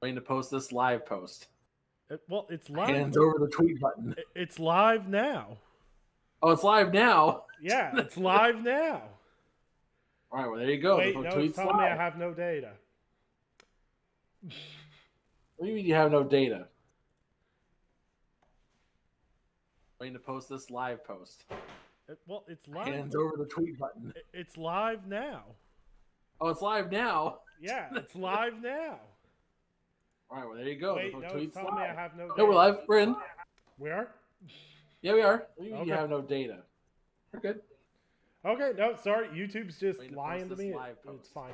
Going to post this live post. Well, it's live. Hands over the tweet button. It's live now. Oh, it's live now. Yeah, it's live now. All right, well, there you go. Wait, the no, tweet's it's telling me live. I have no data. What do you mean you have no data? Going to post this live post. Well, it's live. Hands over the tweet button. It's live now. Oh, it's live now. Yeah, it's live now. All right, well, there you go. Wait, the no, it's tweet's telling me I live. have no data. No, we're live. We're in. We are? Yeah, we are. What do you mean you Okay. have no data? We're good. Okay, no, sorry. YouTube's just Waiting to lying post to this me. live It's post. fine.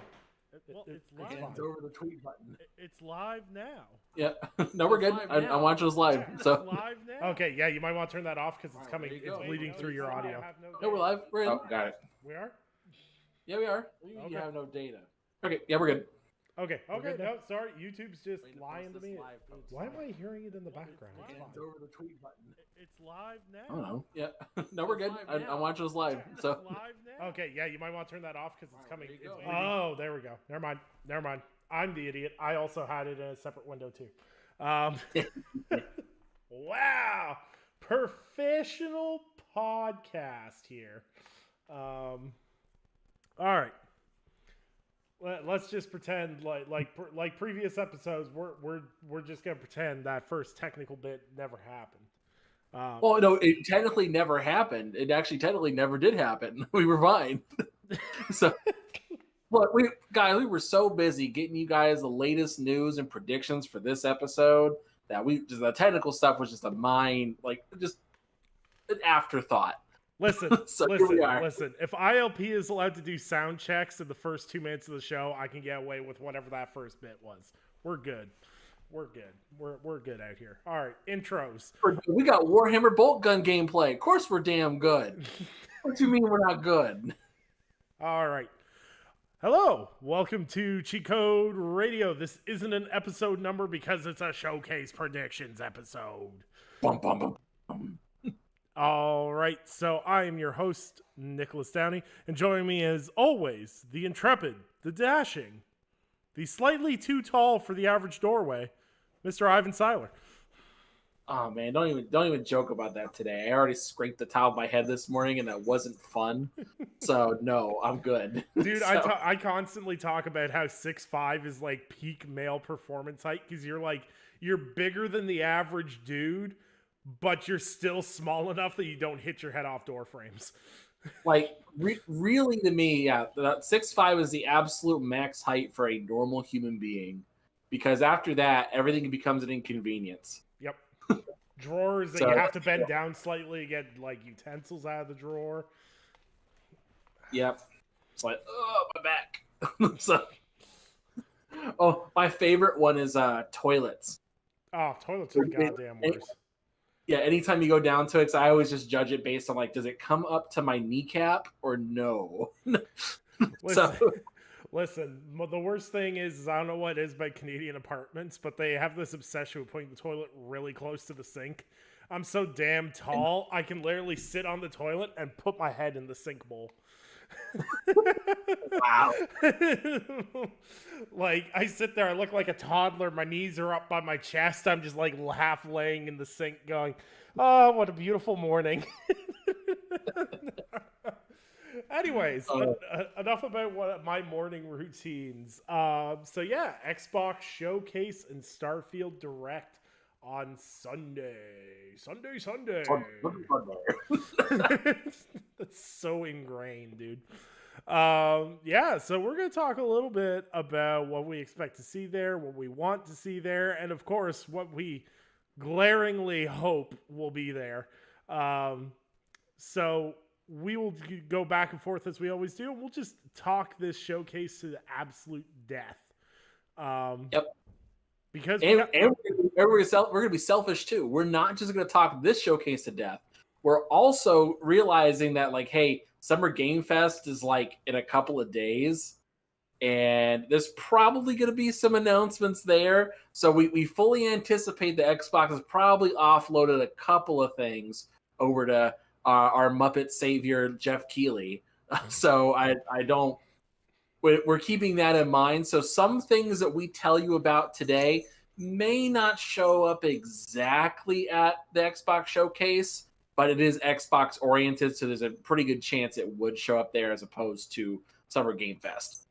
Well, it's live. Hands over the tweet button. It's live now. Yeah. No, we're good. I'm watching this live. It's So. live now. Okay, yeah, you might want to turn that off because it's Alright, coming. there you It's go. bleeding Wait, through your no, audio. No, we're live. We're in. Oh, got it. We are? Yeah, we are. What do you mean you Okay. have no data? Okay, yeah, we're good. Okay, good no, sorry. YouTube's just Waiting to lying post to this me. live post. Why am I hearing it in the background? It's Hands fine. over the tweet button. It's live now. I don't know. Yeah. No, we're good. I'm watching this live. So. It's live now. Okay, yeah, you might want to turn that off because it's coming. there you go. Oh, there we go. Never mind. I'm the idiot. I also had it in a separate window too. Wow, professional podcast here. All right. Let's just pretend like previous episodes. We're just gonna pretend that first technical bit never happened. Well, no, it technically never happened. It actually technically never did happen. We were fine. So, look, we were so busy getting you guys the latest news and predictions for this episode that the technical stuff was just just an afterthought. Listen, So here we are. listen. If ILP is allowed to do sound checks in the first 2 minutes of the show, I can get away with whatever that first bit was. We're good. We're good out here. All right, intros. We got Warhammer Bolt Gun gameplay. Of course, we're damn good. What do you mean we're not good? All right. Hello, welcome to Cheat Code Radio. This isn't an episode number because it's a showcase predictions episode. Bum, bum, bum, bum. All right, so I am your host, Nicholas Downey, and joining me as always, the intrepid, the dashing, the slightly too tall for the average doorway, Mr. Ivan Seiler. Oh man, don't even joke about that today. I already scraped the top of my head this morning, and that wasn't fun. So no, I'm good. Dude, So, I constantly talk about how 6'5" is like peak male performance height because you're bigger than the average dude, but you're still small enough that you don't hit your head off door frames. really to me, yeah, 6'5" is the absolute max height for a normal human being, because after that, everything becomes an inconvenience. Yep. Drawers that So, you have to bend down slightly to get like utensils out of the drawer. Yep. It's like, oh, my back. So, my favorite one is toilets. Oh, toilets are goddamn worse. Yeah, anytime you go down to it, I always just judge it based on does it come up to my kneecap or no? Listen, the worst thing is I don't know what it is by Canadian apartments, but they have this obsession with putting the toilet really close to the sink. I'm so damn tall, I can literally sit on the toilet and put my head in the sink bowl. Wow. Like, I sit there, I look like a toddler, my knees are up by my chest, I'm just like half laying in the sink going, oh, what a beautiful morning. Anyways, enough about my morning routines. So yeah, Xbox Showcase and Starfield Direct on Sunday. That's so ingrained, dude. Yeah, so we're going to talk a little bit about what we expect to see there, what we want to see there, and of course, what we glaringly hope will be there. So we will go back and forth as we always do, and we'll just talk this showcase to the absolute death. Yep. Because we're going to be selfish too. We're not just going to talk this showcase to death. We're also realizing that, hey, Summer Game Fest is in a couple of days, and there's probably going to be some announcements there. So we fully anticipate the Xbox has probably offloaded a couple of things over to our Muppet savior, Jeff Keighley. So I don't, we're keeping that in mind. So some things that we tell you about today may not show up exactly at the Xbox showcase, but it is Xbox oriented, so there's a pretty good chance it would show up there as opposed to Summer Game Fest.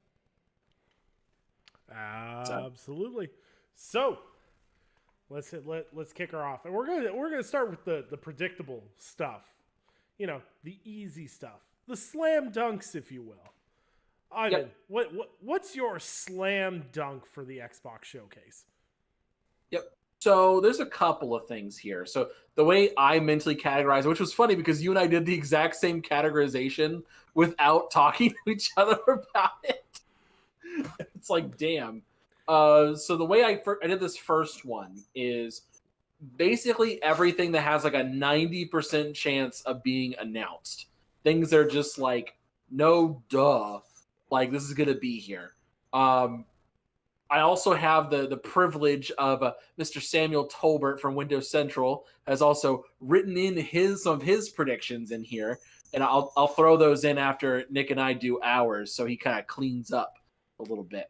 Absolutely. So let's kick her off, and we're gonna start with the predictable stuff. You know, the easy stuff, the slam dunks, if you will. Ivan, what's your slam dunk for the Xbox showcase? Yep. So there's a couple of things here. So the way I mentally categorize, which was funny because you and I did the exact same categorization without talking to each other about it. It's like, damn. So the way I did this first one is basically everything that has like a 90% chance of being announced. Things that are just like, no duh, like this is gonna be here. I also have the privilege of Mr. Samuel Tolbert from Windows Central has also written in some of his predictions in here, and I'll throw those in after Nick and I do ours, so he kind of cleans up a little bit.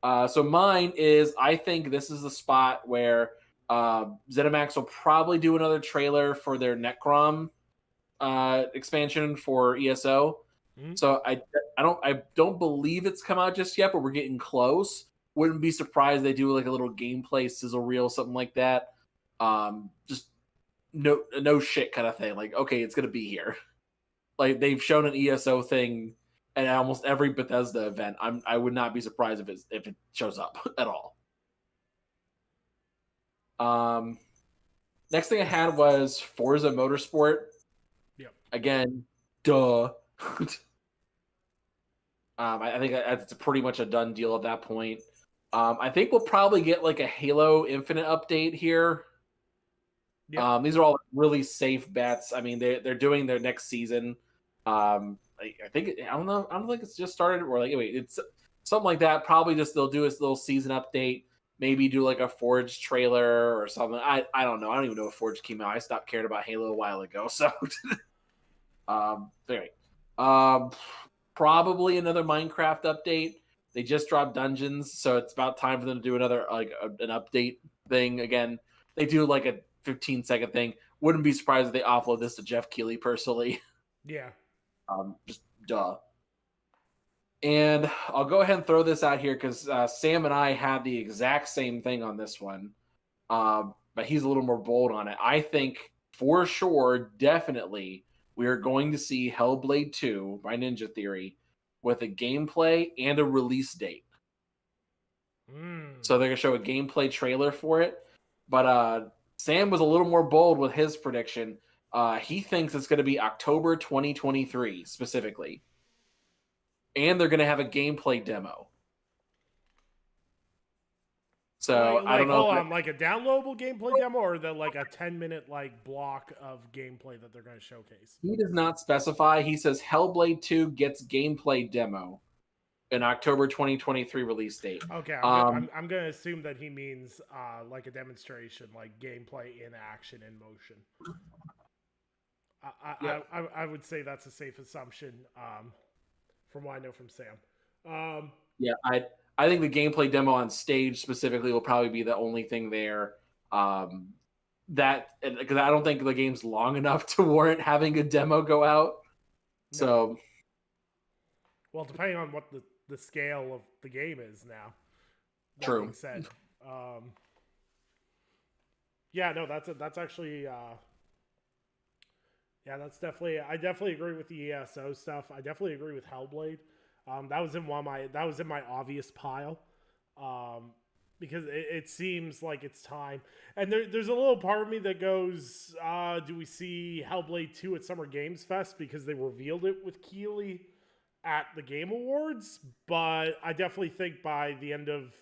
So mine is, I think this is the spot where ZeniMax will probably do another trailer for their Necrom expansion for ESO. Mm-hmm. So I don't believe it's come out just yet, but we're getting close. Wouldn't be surprised they do like a little gameplay sizzle reel, something like that. Just no shit kind of thing. Like, okay, it's gonna be here. Like they've shown an ESO thing at almost every Bethesda event. I would not be surprised if it shows up at all. Next thing I had was Forza Motorsport. Yep. Again, duh. I think it's pretty much a done deal at that point. I think we'll probably get like a Halo Infinite update here. Yep. These are all really safe bets. I mean, they're doing their next season. I don't think it's just started, or like wait, it's something like that. Probably just they'll do a little season update. Maybe do like a Forge trailer or something. I don't know. I don't even know if Forge came out. I stopped caring about Halo a while ago. So, anyway, probably another Minecraft update. They just dropped Dungeons, so it's about time for them to do another an update thing again. They do like a 15-second thing. Wouldn't be surprised if they offload this to Jeff Keighley personally. Yeah. Just duh. And I'll go ahead and throw this out here because Sam and I had the exact same thing on this one, but he's a little more bold on it. I think for sure, definitely, we are going to see Hellblade 2 by Ninja Theory with a gameplay and a release date. So they're going to show a gameplay trailer for it. But Sam was a little more bold with his prediction. He thinks it's going to be October 2023 specifically. And they're going to have a gameplay demo. So I don't know. Hold on, like a downloadable gameplay demo, or like a 10-minute like block of gameplay that they're going to showcase? He does not specify. He says Hellblade 2 gets gameplay demo in October 2023 release date. Okay, I'm going to assume that he means like a demonstration, like gameplay in action, in motion. I would say that's a safe assumption. From what I know from Sam. I think the gameplay demo on stage specifically will probably be the only thing there. That because I don't think the game's long enough to warrant having a demo go out. No. So, well, depending on what the scale of the game is now. True. Being said, yeah, no, that's actually. Yeah, I definitely agree with the ESO stuff. I definitely agree with Hellblade. That was in my obvious pile. Because it seems like it's time. And there's a little part of me that goes, do we see Hellblade 2 at Summer Games Fest? Because they revealed it with Keighley at the Game Awards. But I definitely think by the end of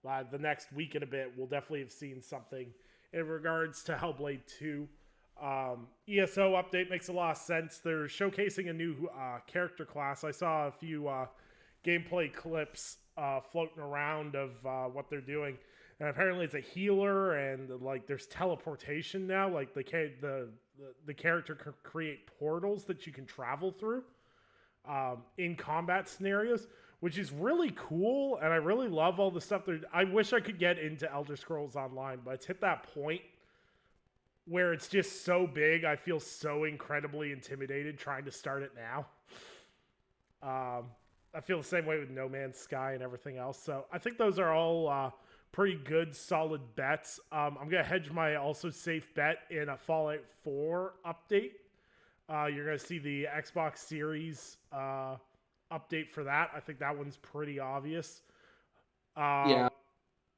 the next week and a bit, we'll definitely have seen something in regards to Hellblade 2. ESO update makes a lot of sense. They're showcasing a new character class. I saw a few gameplay clips floating around of what they're doing, and apparently it's a healer, and like there's teleportation now. Like the character can create portals that you can travel through. in combat scenarios, which is really cool. And I really love all the stuff there. I wish I could get into Elder Scrolls Online, but it's hit that point where it's just so big. I feel so incredibly intimidated trying to start it now. I feel the same way with No Man's Sky and everything else. So I think those are all pretty good, solid bets. I'm going to hedge my also safe bet in a Fallout 4 update. You're going to see the Xbox Series update for that. I think that one's pretty obvious. Yeah.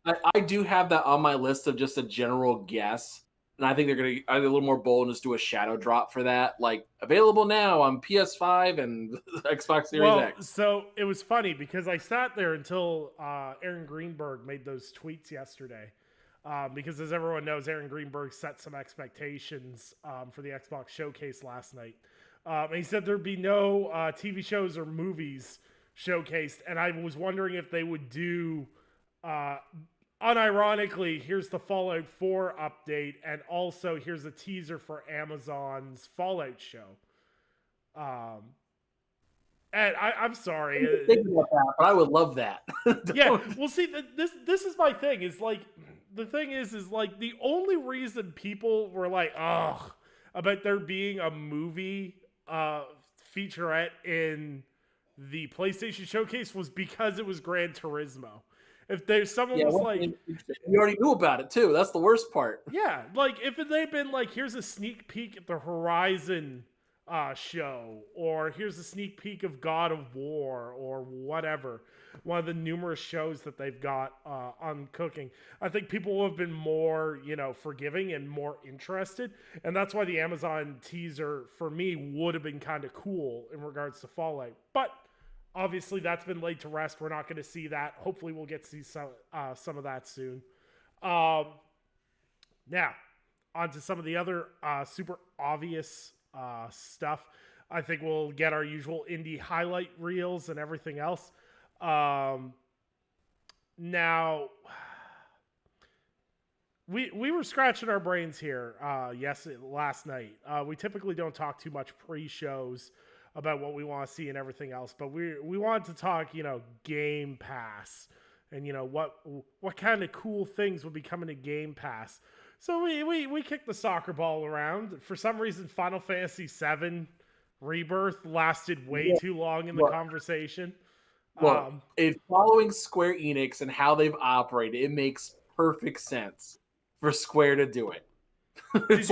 I do have that on my list of just a general guess. And I think they're going to be a little more bold and just do a shadow drop for that. Like, available now on PS5 and Xbox Series X. So it was funny because I sat there until Aaron Greenberg made those tweets yesterday. Because as everyone knows, Aaron Greenberg set some expectations for the Xbox showcase last night. And he said there'd be no TV shows or movies showcased. And I was wondering if they would do... unironically, here's the Fallout 4 update, and also here's a teaser for Amazon's Fallout show. And I'm sorry. Think about that, but I would love that. Yeah, well, see, this is my thing. Is like the thing is like the only reason people were like, ugh, about there being a movie featurette in the PlayStation Showcase was because it was Gran Turismo. If there's someone was like, you already knew about it too. That's the worst part. Yeah, like if they'd been like, here's a sneak peek at the Horizon show, or here's a sneak peek of God of War, or whatever, one of the numerous shows that they've got on cooking, I think people would have been more, forgiving and more interested, and that's why the Amazon teaser for me would have been kind of cool in regards to Fallout, but. Obviously, that's been laid to rest. We're not going to see that. Hopefully, we'll get to see some of that soon. Now, on to some of the other super obvious stuff. I think we'll get our usual indie highlight reels and everything else. Now, we were scratching our brains here last night. We typically don't talk too much pre-shows about what we want to see and everything else, but we wanted to talk, Game Pass, and what kind of cool things would be coming to Game Pass. So we kicked the soccer ball around. For some reason, Final Fantasy VII Rebirth lasted way too long in the conversation. Well, following Square Enix and how they've operated, it makes perfect sense for Square to do it. Did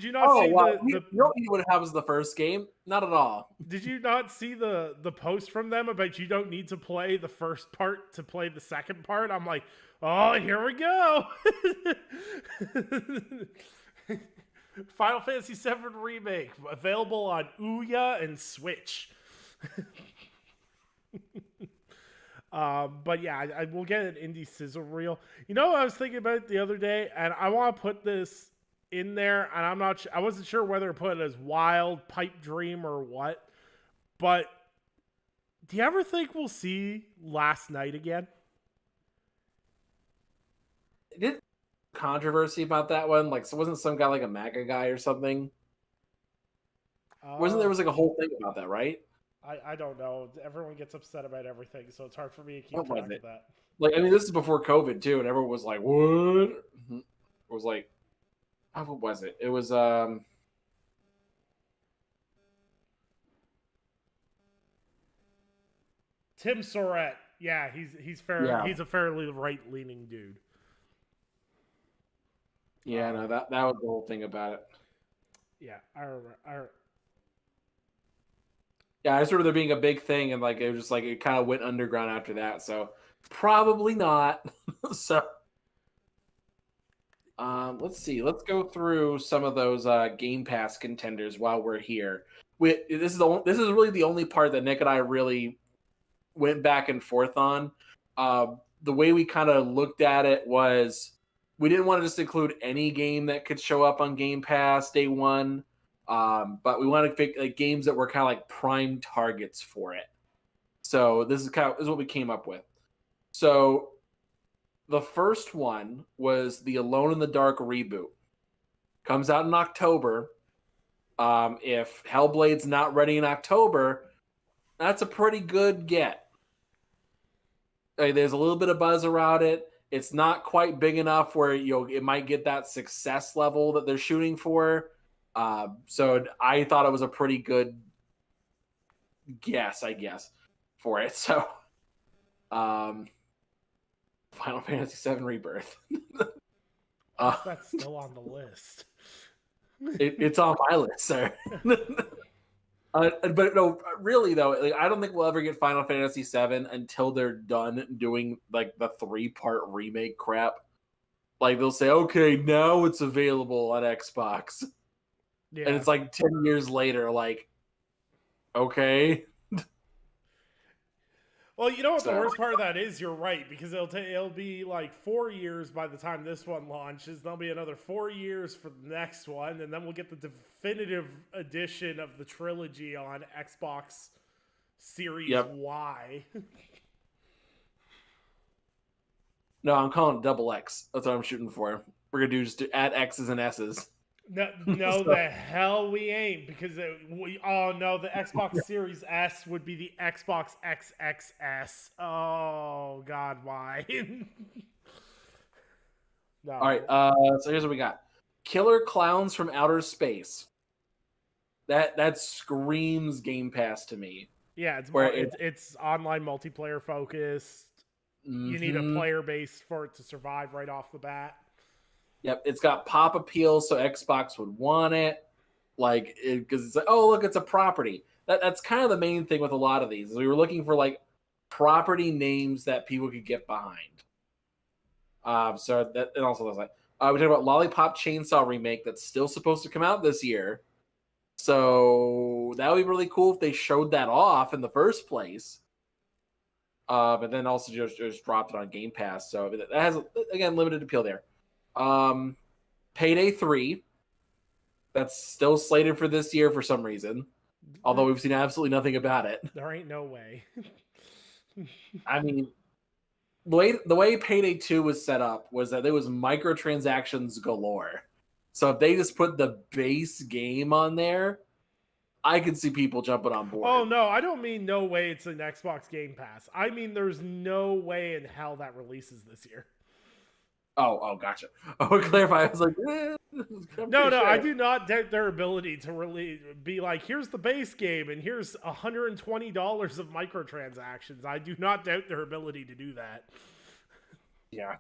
you not see you don't need what happens in the first game? Not at all. Did you not see the post from them about you don't need to play the first part to play the second part? I'm like, oh, here we go. Final Fantasy VII Remake available on Ouya and Switch. But yeah, I will get an indie sizzle reel. You know what I was thinking about the other day, and I want to put this in there, and I wasn't sure whether to put it as wild, pipe dream, or what. But do you ever think we'll see Last Night again? Did controversy about that one? Like, so wasn't some guy like a MAGA guy or something? There was like a whole thing about that, right? I don't know. Everyone gets upset about everything, so it's hard for me to keep track of that. Like, I mean, this is before COVID too, and everyone was like, "What?" It was like, what was it? It was Tim Surratt. Yeah, he's fair. Yeah. He's a fairly right leaning dude. Yeah, no, that was the whole thing about it. Yeah, I remember. Yeah, I just remember there being a big thing, and like it was just like it kind of went underground after that. So probably not. So let's see. Let's go through some of those Game Pass contenders while we're here. This is really the only part that Nick and I really went back and forth on. The way we kind of looked at it was we didn't want to just include any game that could show up on Game Pass day one. But we wanted to pick like games that were kind of like prime targets for it. So this is what we came up with. So the first one was the Alone in the Dark reboot. Comes out in October. If Hellblade's not ready in October, That's a pretty good get. Like, there's a little bit of buzz around it. It's not quite big enough where it might get that success level that they're shooting for. So I thought it was a pretty good guess, I guess, for it. So, Final Fantasy VII Rebirth. That's still on the list. It's on my list, sir. But no, really though, like, I don't think we'll ever get Final Fantasy VII until they're done doing like the 3-part remake crap. Like they'll say, okay, now it's available on Xbox, and it's like 10 years later. Like, okay. Well, you know what the worst part of that is? You're right, because it'll be like 4 years by the time this one launches. There'll be another 4 years for the next one, and then we'll get the definitive edition of the trilogy on Xbox Series Y. No, I'm calling it Double X. That's what I'm shooting for. We're gonna do just add X's and S's. No, the hell we ain't, because the Xbox Series S would be the Xbox XXS. Oh God, why? No. All right, so here's what we got: Killer Clowns from Outer Space. That screams Game Pass to me. Yeah, it's online multiplayer focused. Mm-hmm. You need a player base for it to survive right off the bat. Yep, it's got pop appeal, so Xbox would want it. Like, because it's like, oh, look, it's a property. That's kind of the main thing with a lot of these. We were looking for like property names that people could get behind. So that, and also that's like we talked about Lollipop Chainsaw remake that's still supposed to come out this year. So that would be really cool if they showed that off in the first place. But then also just dropped it on Game Pass. So that has, again, limited appeal there. Payday 3. That's still slated for this year for some reason. Although we've seen absolutely nothing about it. There ain't no way. I mean, the way Payday 2 was set up was that there was microtransactions galore. So if they just put the base game on there, I could see people jumping on board. Oh, no, I don't mean no way it's an Xbox Game Pass. I mean there's no way in hell that releases this year. Oh, gotcha. I would clarify. I was like, no, sure. I do not doubt their ability to really be like, here's the base game and here's $120 of microtransactions. I do not doubt their ability to do that. Yeah.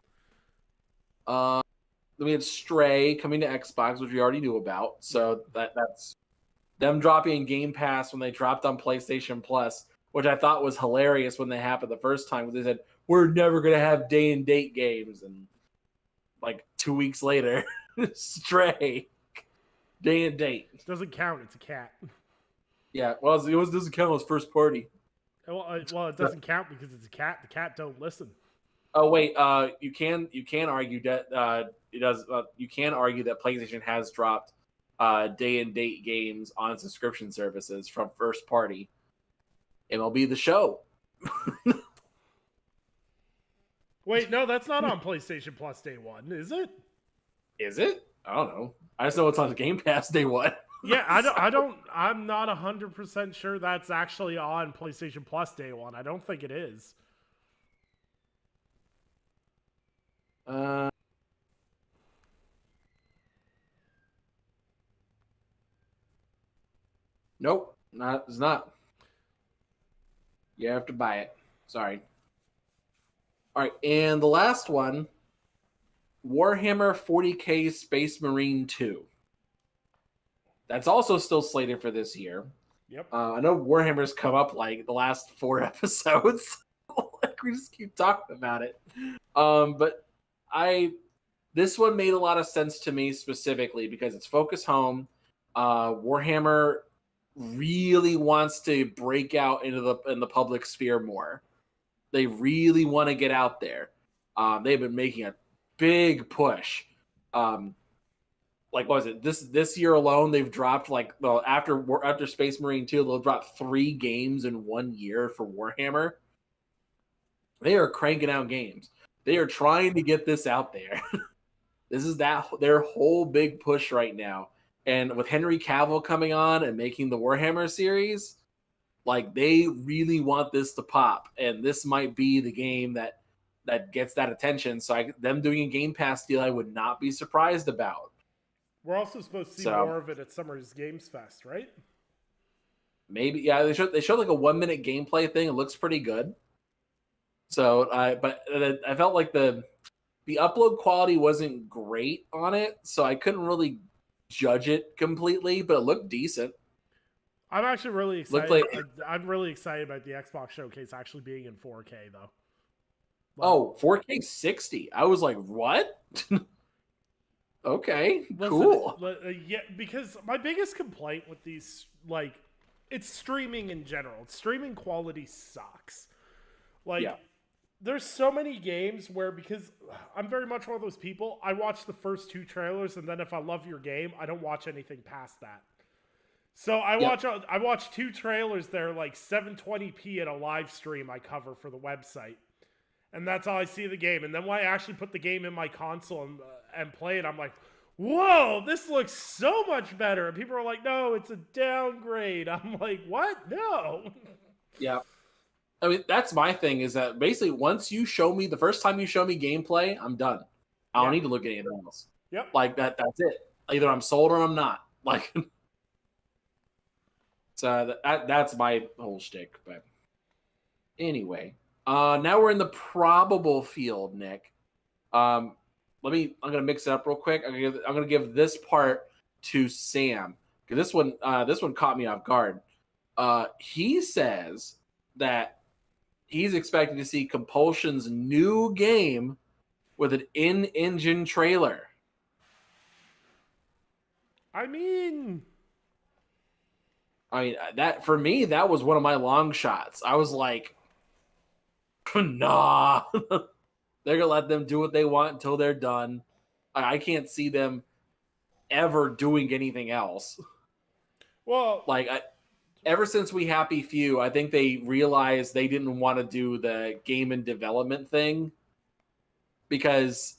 We had Stray coming to Xbox, which we already knew about. So that's them dropping Game Pass when they dropped on PlayStation Plus, which I thought was hilarious when they happened the first time. Because they said, we're never going to have day and date games. And like 2 weeks later, Stray, day and date. Doesn't count. It's a cat. Yeah, well, it doesn't count as first party. Well, it doesn't count because it's a cat. The cat don't listen. Oh wait, you can argue that it does. You can argue that PlayStation has dropped day and date games on subscription services from first party. MLB The Show. Wait, no, that's not on PlayStation Plus day one, is it? Is it? I don't know. I just know it's on Game Pass day one. Yeah, I'm not 100% sure that's actually on PlayStation Plus day one. I don't think it is. Nope, it's not. You have to buy it. Sorry. All right, and the last one, Warhammer 40K Space Marine 2. That's also still slated for this year. Yep. I know Warhammer's come up like the last 4 episodes. Like we just keep talking about it. But this one made a lot of sense to me specifically because it's Focus Home. Warhammer really wants to break out in the public sphere more. They really want to get out there. They've been making a big push. Like, what was it? This year alone, they've dropped after Space Marine 2, they'll drop 3 games in 1 year for Warhammer. They are cranking out games. They are trying to get this out there. This is their whole big push right now. And with Henry Cavill coming on and making the Warhammer series, Like they really want this to pop, and this might be the game that gets that attention. So them doing a Game Pass deal, I would not be surprised about. We're also supposed to see So more of it at Summer's Games Fest, right? maybe, yeah, they showed like a 1 minute gameplay thing. It looks pretty good. So, but I felt like the upload quality wasn't great on it, so I couldn't really judge it completely. But it looked decent. I'm actually really Looked excited. like, I'm really excited about the Xbox showcase actually being in 4K though. Like, oh, 4K 60. I was like, what? Okay, listen, cool. yeah, because my biggest complaint with these, like, it's streaming in general. Streaming quality sucks. Like, Yeah. there's so many games where, because I'm very much one of those people, I watch the first 2 trailers, and then if I love your game, I don't watch anything past that. So Yep. I watch 2 trailers. They're like 720p at a live stream I cover for the website, and that's all I see of the game. And then when I actually put the game in my console and play it, I'm like, whoa, this looks so much better. And people are like, no, it's a downgrade. I'm like, what? No. Yeah. I mean, that's my thing is that basically once you show me the first time you show me gameplay, I'm done. I don't Yeah. need to look at anything else. Yep. Like that's it. Either I'm sold or I'm not. Like so that's my whole shtick. But anyway, now we're in the probable field, Nick. Um, I'm gonna mix it up real quick. I'm gonna give this part to Sam because this one caught me off guard. He says that he's expecting to see Compulsion's new game with an in-engine trailer. I mean, I mean, that for me, that was one of my long shots. I was like, nah, they're gonna let them do what they want until they're done. I can't see them ever doing anything else. well, Like, ever since We Happy Few, I think they realized they didn't want to do the game and development thing because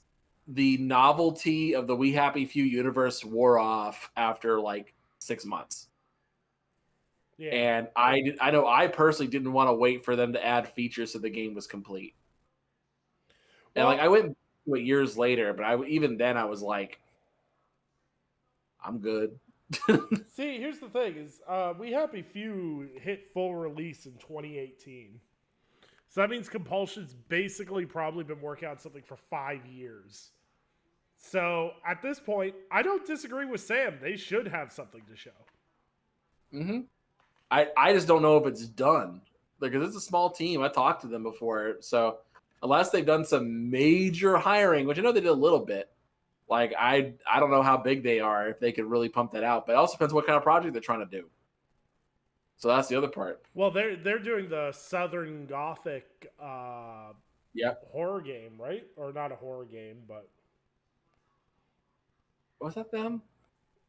the novelty of the We Happy Few universe wore off after like 6 months. yeah. And I know I personally didn't want to wait for them to add features so the game was complete. And like Well, I went to it years later, but even then I was like, I'm good. see, here's the thing: is We Happy Few hit full release in 2018. So that means Compulsion's basically probably been working on something for 5 years. So at this point, I don't disagree with Sam. They should have something to show. hmm I just don't know if it's done because it's a small team. I talked to them before, so unless they've done some major hiring, which I know they did a little bit, like I don't know how big they are if they could really pump that out. But it also depends what kind of project they're trying to do. So that's the other part. Well, they're doing the Southern Gothic Yep. horror game, right? Or not a horror game, but Was that them?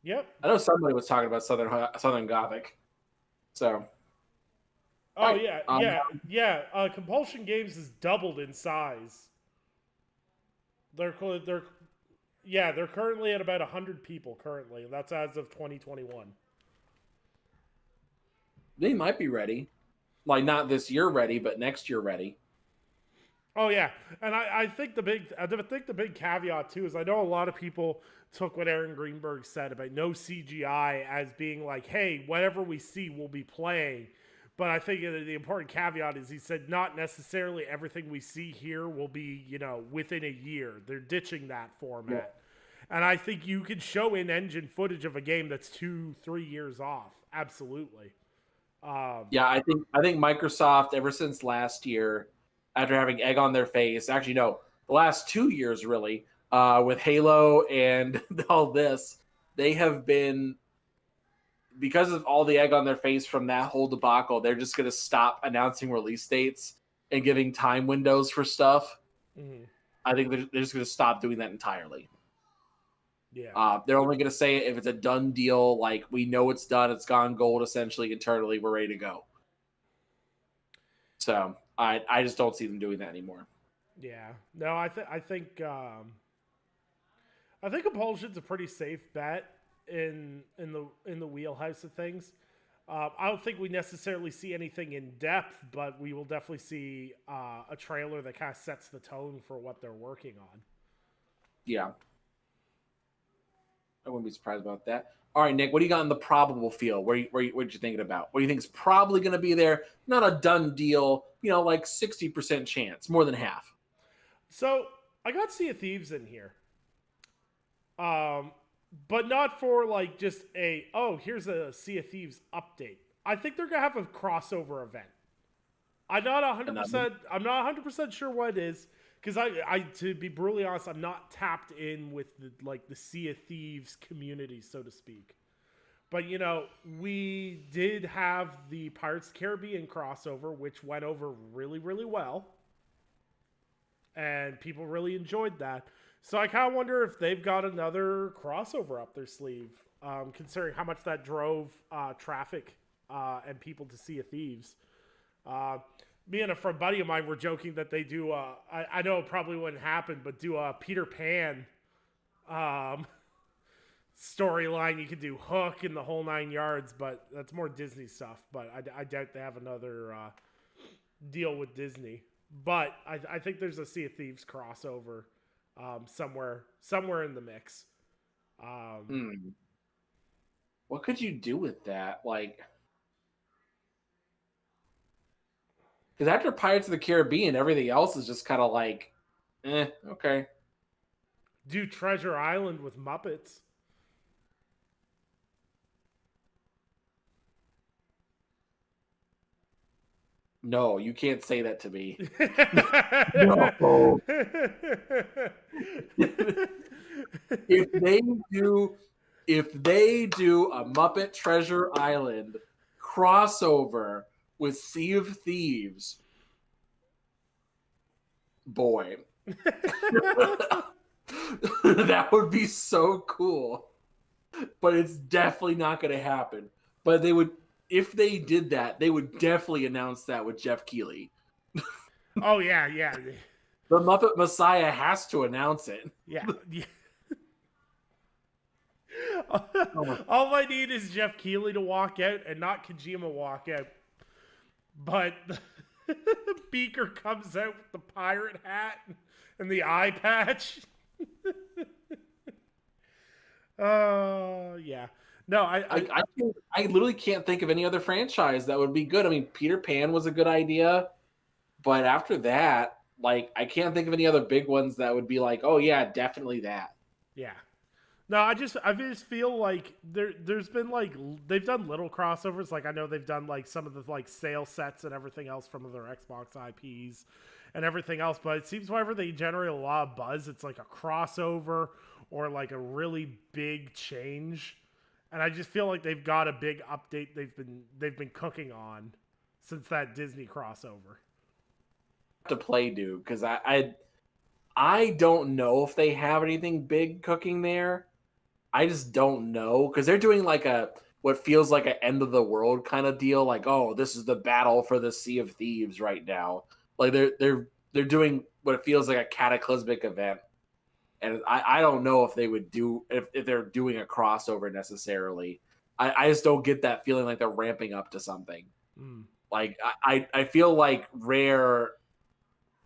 yep. I know somebody was talking about Southern Gothic. So, Oh right. yeah, yeah. Compulsion Games has doubled in size. They're yeah, they're currently at about 100 people currently. That's as of 2021. They might be ready. Like not this year ready, but next year ready. Oh yeah, and I think the big caveat too is I know a lot of people took what Aaron Greenberg said about no CGI as being like, hey, whatever we see we'll be playing. But I think the important caveat is he said not necessarily everything we see here will be, within a year. They're ditching that Yeah. format. And I think you can show in-engine footage of a game that's 2-3 years off. Absolutely. Yeah, I think Microsoft ever since last year, after having egg on their face, actually no, the last 2 years really, with Halo and all this, they have been because of all the egg on their face from that whole debacle, they're just gonna stop announcing release dates and giving time windows for stuff. mhm, I think they're just gonna stop doing that entirely. yeah. They're only going to say it if it's a done deal. Like we know it's done, it's gone gold. Essentially, internally, we're ready to go. So I just don't see them doing that anymore. Yeah. No, I think Compulsion's a pretty safe bet in the wheelhouse of things. I don't think we necessarily see anything in depth, but we will definitely see a trailer that kind of sets the tone for what they're working on. Yeah. I wouldn't be surprised about that. All right, Nick, what do you got in the probable field? What you thinking about? What do you think is probably going to be there? Not a done deal, like 60% chance, more than half. So I got Sea of Thieves in here, but not for like just here's a Sea of Thieves update. I think they're gonna have a crossover event. I'm not 100%. I'm not 100% sure what it is because I to be brutally honest, I'm not tapped in with the Sea of Thieves community, so to speak. But we did have the Pirates of the Caribbean crossover, which went over really, really well, and people really enjoyed that. So I kind of wonder if they've got another crossover up their sleeve, considering how much that drove traffic and people to Sea of Thieves. Me and a friend buddy of mine were joking that they do. I know it probably wouldn't happen, but do a Peter Pan storyline. You could do Hook and the whole 9 yards, but that's more Disney stuff. But I doubt they have another deal with Disney. But I think there's a Sea of Thieves crossover somewhere in the mix. What could you do with that? Because after Pirates of the Caribbean, everything else is just kind of like, okay. Do Treasure Island with Muppets. No, you can't say that to me. No. if they do a Muppet Treasure Island crossover with Sea of Thieves, boy, that would be so cool. But it's definitely not going to happen. But if they did that, they would definitely announce that with Jeff Keighley. Oh yeah. The Muppet Messiah has to announce it. Yeah. All I need is Jeff Keighley to walk out and not Kojima walk out. But Beaker comes out with the pirate hat and the eye patch. Yeah. No, I literally can't think of any other franchise that would be good. I mean, Peter Pan was a good idea, but after that, I can't think of any other big ones that would be like, oh yeah, definitely that. Yeah. No, I just feel like there's been they've done little crossovers. I know they've done some of the sale sets and everything else from their Xbox IPs and everything else, but it seems whenever they generate a lot of buzz, it's like a crossover or a really big change. And I just feel like they've got a big update they've been cooking on since that Disney crossover. To play, dude, because I don't know if they have anything big cooking there. I just don't know, because they're doing what feels like an end of the world kind of deal. Oh, this is the battle for the Sea of Thieves right now. They're doing what it feels like a cataclysmic event. And I don't know if they would if they're doing a crossover necessarily. I just don't get that feeling like they're ramping up to something. I feel like Rare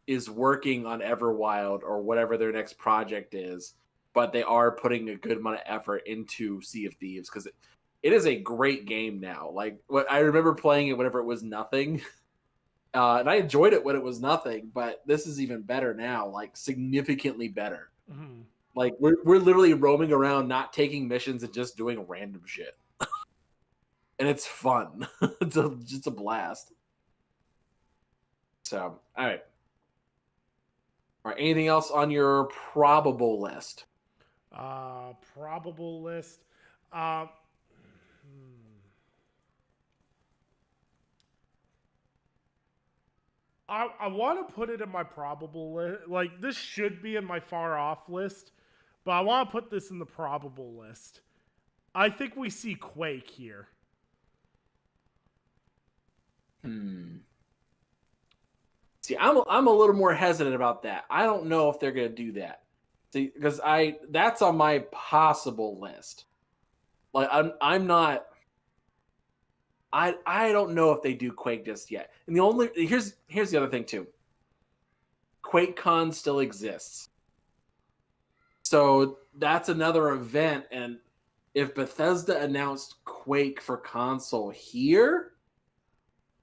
is working on Everwild or whatever their next project is, but they are putting a good amount of effort into Sea of Thieves because it is a great game now. I remember playing it whenever it was nothing. And I enjoyed it when it was nothing, but this is even better now, significantly better. Mm-hmm. We're literally roaming around, not taking missions and just doing random shit. And it's fun. It's just a blast. So, all right. Anything else on your probable list? Probable list. I want to put it in my probable list. This should be in my far off list, but I want to put this in the probable list. I think we see Quake here. See, I'm a little more hesitant about that. I don't know if they're going to do that. See, because that's on my possible list. I'm I don't know if they do Quake just yet. And the only here's the other thing too. QuakeCon still exists. So that's another event, and if Bethesda announced Quake for console here,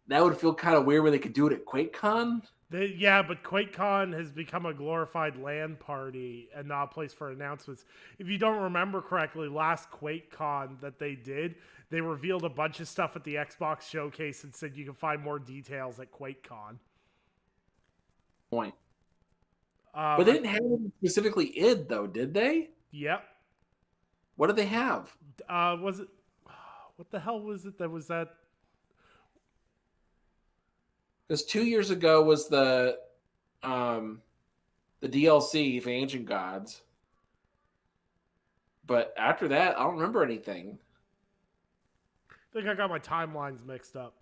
that would feel kind of weird where they could do it at QuakeCon. Yeah, but QuakeCon has become a glorified LAN party and not a place for announcements. If you don't remember correctly, last QuakeCon that they did, they revealed a bunch of stuff at the Xbox showcase and said you can find more details at QuakeCon. Point. But they didn't have it specifically id though, did they? Yep. What did they have? Was it? What the hell was it? That was that. Because 2 years ago was the DLC for Ancient Gods. But after that, I don't remember anything. I think I got my timelines mixed up.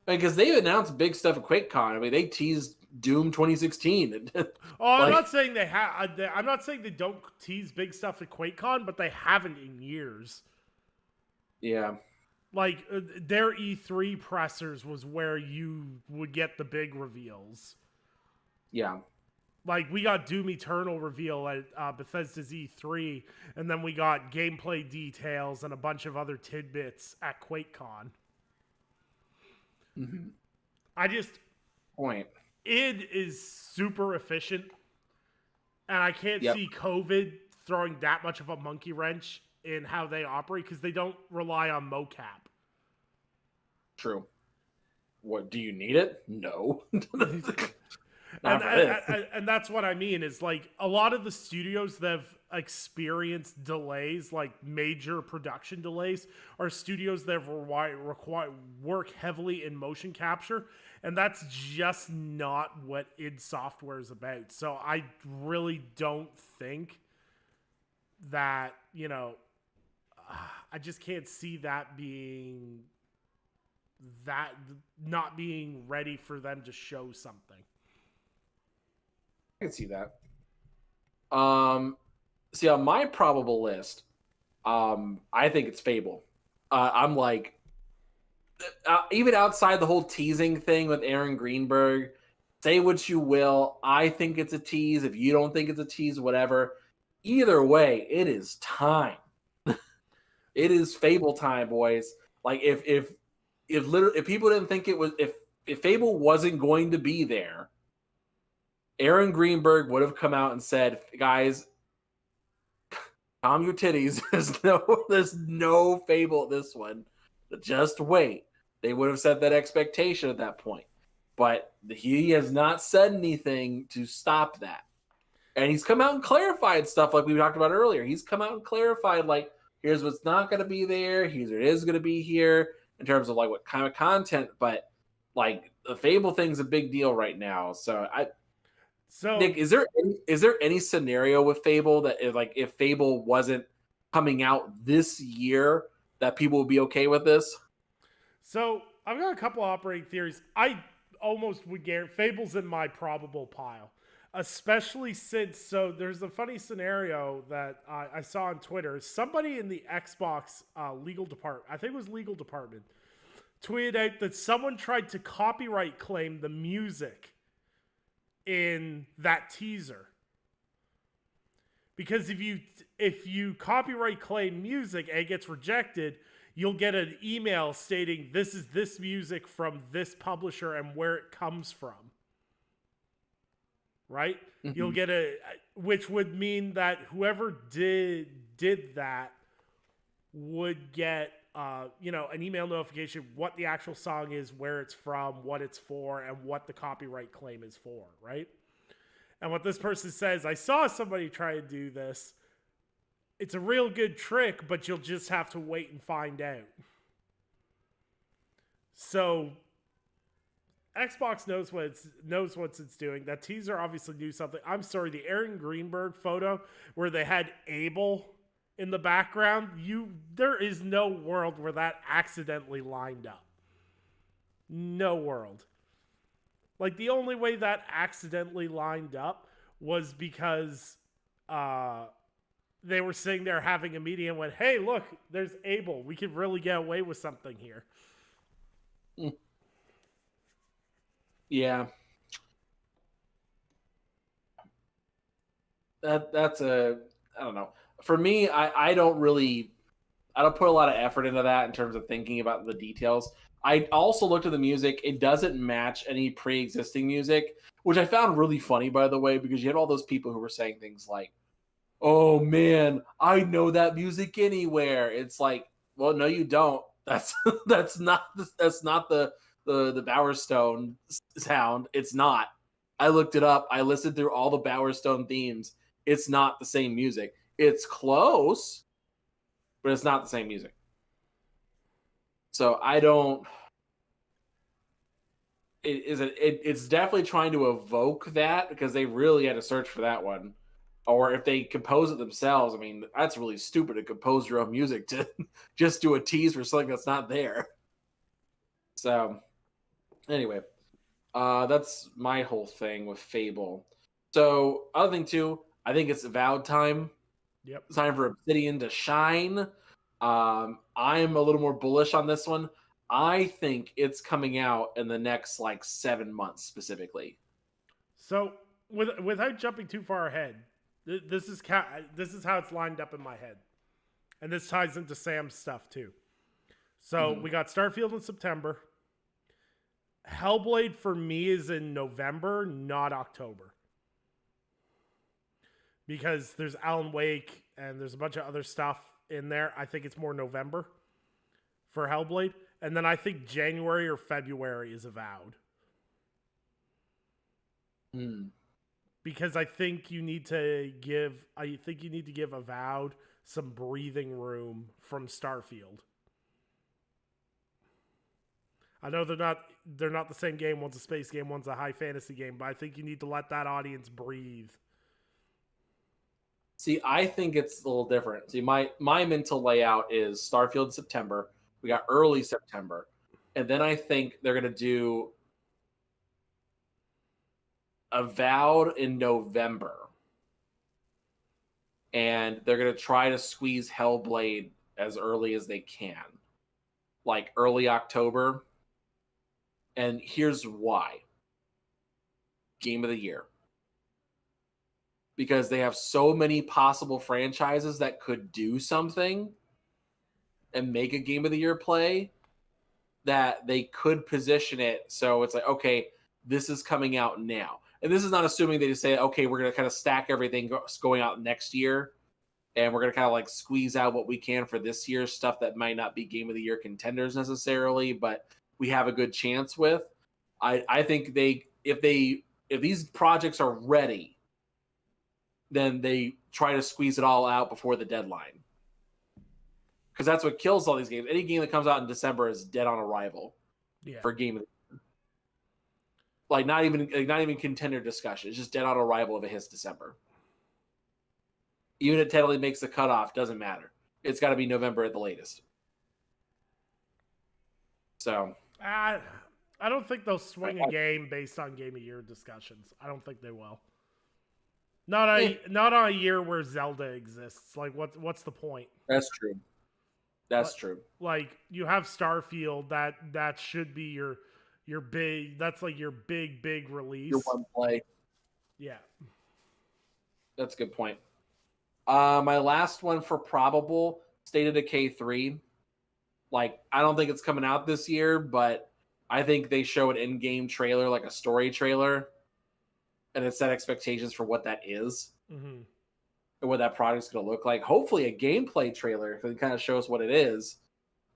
Because they announced big stuff at QuakeCon. I mean, they teased Doom 2016. I'm not saying they have. I'm not saying they don't tease big stuff at QuakeCon, but they haven't in years. Yeah. Like their E3 pressers was where you would get the big reveals. Yeah. Like we got Doom Eternal reveal at Bethesda's E3, and then we got gameplay details and a bunch of other tidbits at QuakeCon. Mm-hmm. I just point. id is super efficient, and I can't see COVID throwing that much of a monkey wrench in how they operate because they don't rely on mocap. True. What, do you need it? No. And that's what I mean is like a lot of the studios that have experienced delays, like major production delays, are studios that work heavily in motion capture, and that's just not what id Software is about. So I really don't think that, you know, I just can't see that not being ready for them to show something. I can see that. See, on my probable list, I think it's Fable. I'm like, even outside the whole teasing thing with Aaron Greenberg, say what you will. I think it's a tease. If you don't think it's a tease, whatever. Either way, it is time. It is Fable time, boys. Like if people didn't think it was, if Fable wasn't going to be there, Aaron Greenberg would have come out and said, guys, calm your titties. There's no Fable at this one. Just wait. They would have set that expectation at that point. But he has not said anything to stop that. And he's come out and clarified stuff like we talked about earlier. He's come out and clarified, like, here's what's not going to be there. Here's what is going to be here in terms of, like, what kind of content. But, like, the Fable thing's a big deal right now. So, Nick, is there any scenario with Fable that if Fable wasn't coming out this year that people would be okay with this? So I've got a couple operating theories. I almost would guarantee Fable's in my probable pile, especially since there's a funny scenario that I saw on Twitter. Somebody in the Xbox legal department, I think it was legal department, tweeted out that someone tried to copyright claim the music in that teaser, because if you copyright claim music and it gets rejected, you'll get an email stating this is this music from this publisher and where it comes from, right? Mm-hmm. You'll get which would mean that whoever did that would get an email notification what the actual song is, where it's from, what it's for, and what the copyright claim is for, right? And what this person says, I saw somebody try to do this. It's a real good trick, but you'll just have to wait and find out. So Xbox knows what it's doing. That teaser obviously knew something. I'm sorry, the Aaron Greenberg photo where they had Abel in the background, there is no world where that accidentally lined up. No world. Like, the only way that accidentally lined up was because they were sitting there having a meeting and went, "Hey, look, there's Abel. We could really get away with something here." Yeah. That's a, I don't know. For me, I don't really, I don't put a lot of effort into that in terms of thinking about the details. I also looked at the music. It doesn't match any pre-existing music, which I found really funny, by the way, because you had all those people who were saying things like, "Oh man, I know that music anywhere." It's like, well, no, you don't. That's that's not the Bowerstone sound. It's not. I looked it up. I listened through all the Bowerstone themes. It's not the same music. It's close, but it's not the same music. So I don't. It's definitely trying to evoke that because they really had to search for that one. Or if they compose it themselves, I mean, that's really stupid to compose your own music to just do a tease for something that's not there. So anyway, that's my whole thing with Fable. So other thing too, I think it's Avowed time. Yep. It's time for Obsidian to shine. I'm a little more bullish on this one. I think it's coming out in the next like 7 months specifically. So, without jumping too far ahead, this is how it's lined up in my head, and this ties into Sam's stuff too. So we got Starfield in September. Hellblade for me is in November, not October, because there's Alan Wake and there's a bunch of other stuff in there. I think it's more November for Hellblade, and then I think January or February is Avowed. Because I think you need to give Avowed some breathing room from Starfield. I know they're not the same game. One's a space game, one's a high fantasy game, but I think you need to let that audience breathe. See, I think it's a little different. See, my mental layout is Starfield in September. We got early September, and then I think they're gonna do Avowed in November, and they're gonna try to squeeze Hellblade as early as they can, like early October. And here's why: Game of the Year. Because they have so many possible franchises that could do something and make a Game of the Year play that they could position it so it's like, okay, this is coming out now. And this is not assuming they just say, okay, we're going to kind of stack everything going out next year, and we're going to kind of like squeeze out what we can for this year's stuff that might not be Game of the Year contenders necessarily, but we have a good chance with. I think if these projects are ready, then they try to squeeze it all out before the deadline. Because that's what kills all these games. Any game that comes out in December is dead on arrival for Game of the Year. Like not even contender discussion. It's just dead on arrival if it hits December. Even if it technically makes the cutoff, doesn't matter. It's got to be November at the latest. So I don't think they'll swing a game based on Game of Year discussions. I don't think they will. Not on a year where Zelda exists. Like what's the point? That's true. That's true. Like you have Starfield that should be your big, that's like your big release. Your one play. Yeah. That's a good point. My last one for probable, State of Decay 3. Like, I don't think it's coming out this year, but I think they show an in-game trailer, like a story trailer, and it set expectations for what that is and what that product's going to look like. Hopefully a gameplay trailer can kind of show us what it is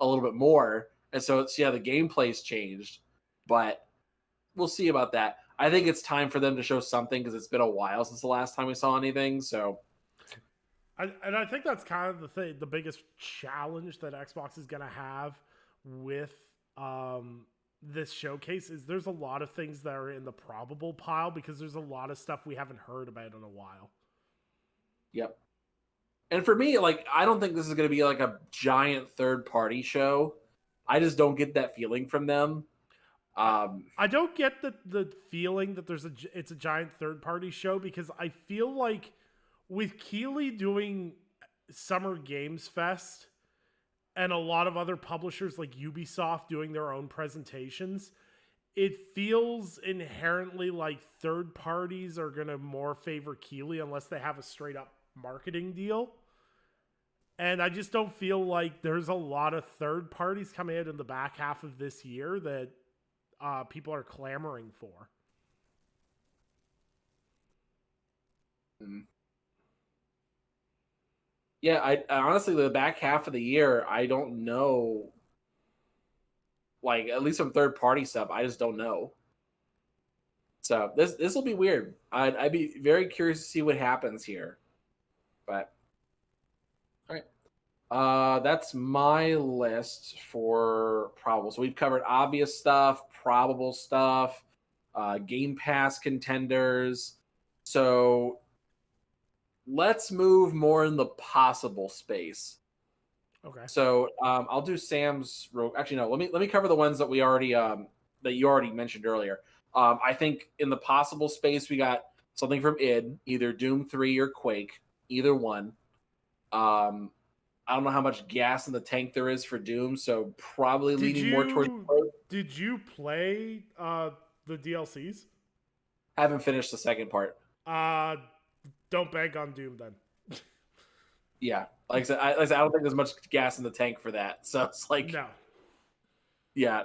a little bit more. And so, yeah, the gameplay's changed, but we'll see about that. I think it's time for them to show something because it's been a while since the last time we saw anything. So, I think that's kind of the biggest challenge that Xbox is going to have with this showcase is there's a lot of things that are in the probable pile because there's a lot of stuff we haven't heard about in a while. Yep. And for me, like, I don't think this is going to be like a giant third-party show. I just don't get that feeling from them. I don't get the feeling that it's a giant third-party show because I feel like with Keighley doing Summer Games Fest and a lot of other publishers like Ubisoft doing their own presentations, it feels inherently like third parties are going to more favor Keighley unless they have a straight up marketing deal. And I just don't feel like there's a lot of third parties coming out in the back half of this year that people are clamoring for. Yeah, I honestly, the back half of the year, I don't know. Like, at least some third party stuff, I just don't know. So this will be weird. I'd be very curious to see what happens here. But all right, that's my list for probable. So we've covered obvious stuff, probable stuff, Game Pass contenders. So let's move more in the possible space. Okay. So I'll do Sam's. Actually, no. Let me cover the ones that we already that you already mentioned earlier. I think in the possible space we got something from id, either Doom 3 or Quake, either one. I don't know how much gas in the tank there is for Doom, so probably leaning more towards. Did you play the DLCs? Haven't finished the second part. Don't bank on Doom then. Yeah, like I said, I don't think there's much gas in the tank for that. So it's like, no. Yeah,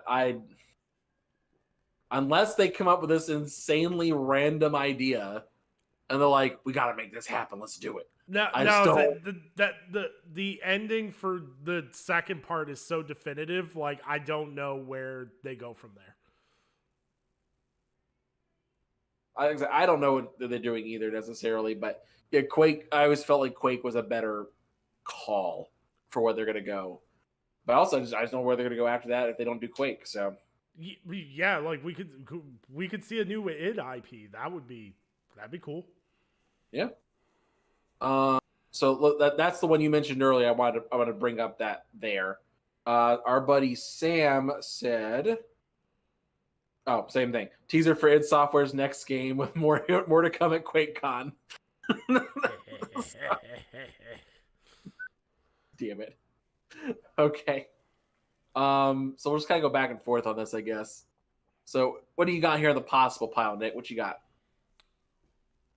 unless they come up with this insanely random idea, and they're like, "We got to make this happen. Let's do it." The ending for the second part is so definitive. Like, I don't know where they go from there. I don't know what they're doing either necessarily, but yeah, Quake. I always felt like Quake was a better call for where they're going to go. But also, I just don't know where they're going to go after that if they don't do Quake. So yeah, like we could see a new id IP. That'd be cool. Yeah. So that's the one you mentioned earlier. I wanted to bring up that there. Our buddy Sam said, "Oh, same thing. Teaser for id Software's next game with more to come at QuakeCon." Damn it. Okay. So we'll just kind of go back and forth on this, I guess. So what do you got here in the possible pile, Nick? What you got?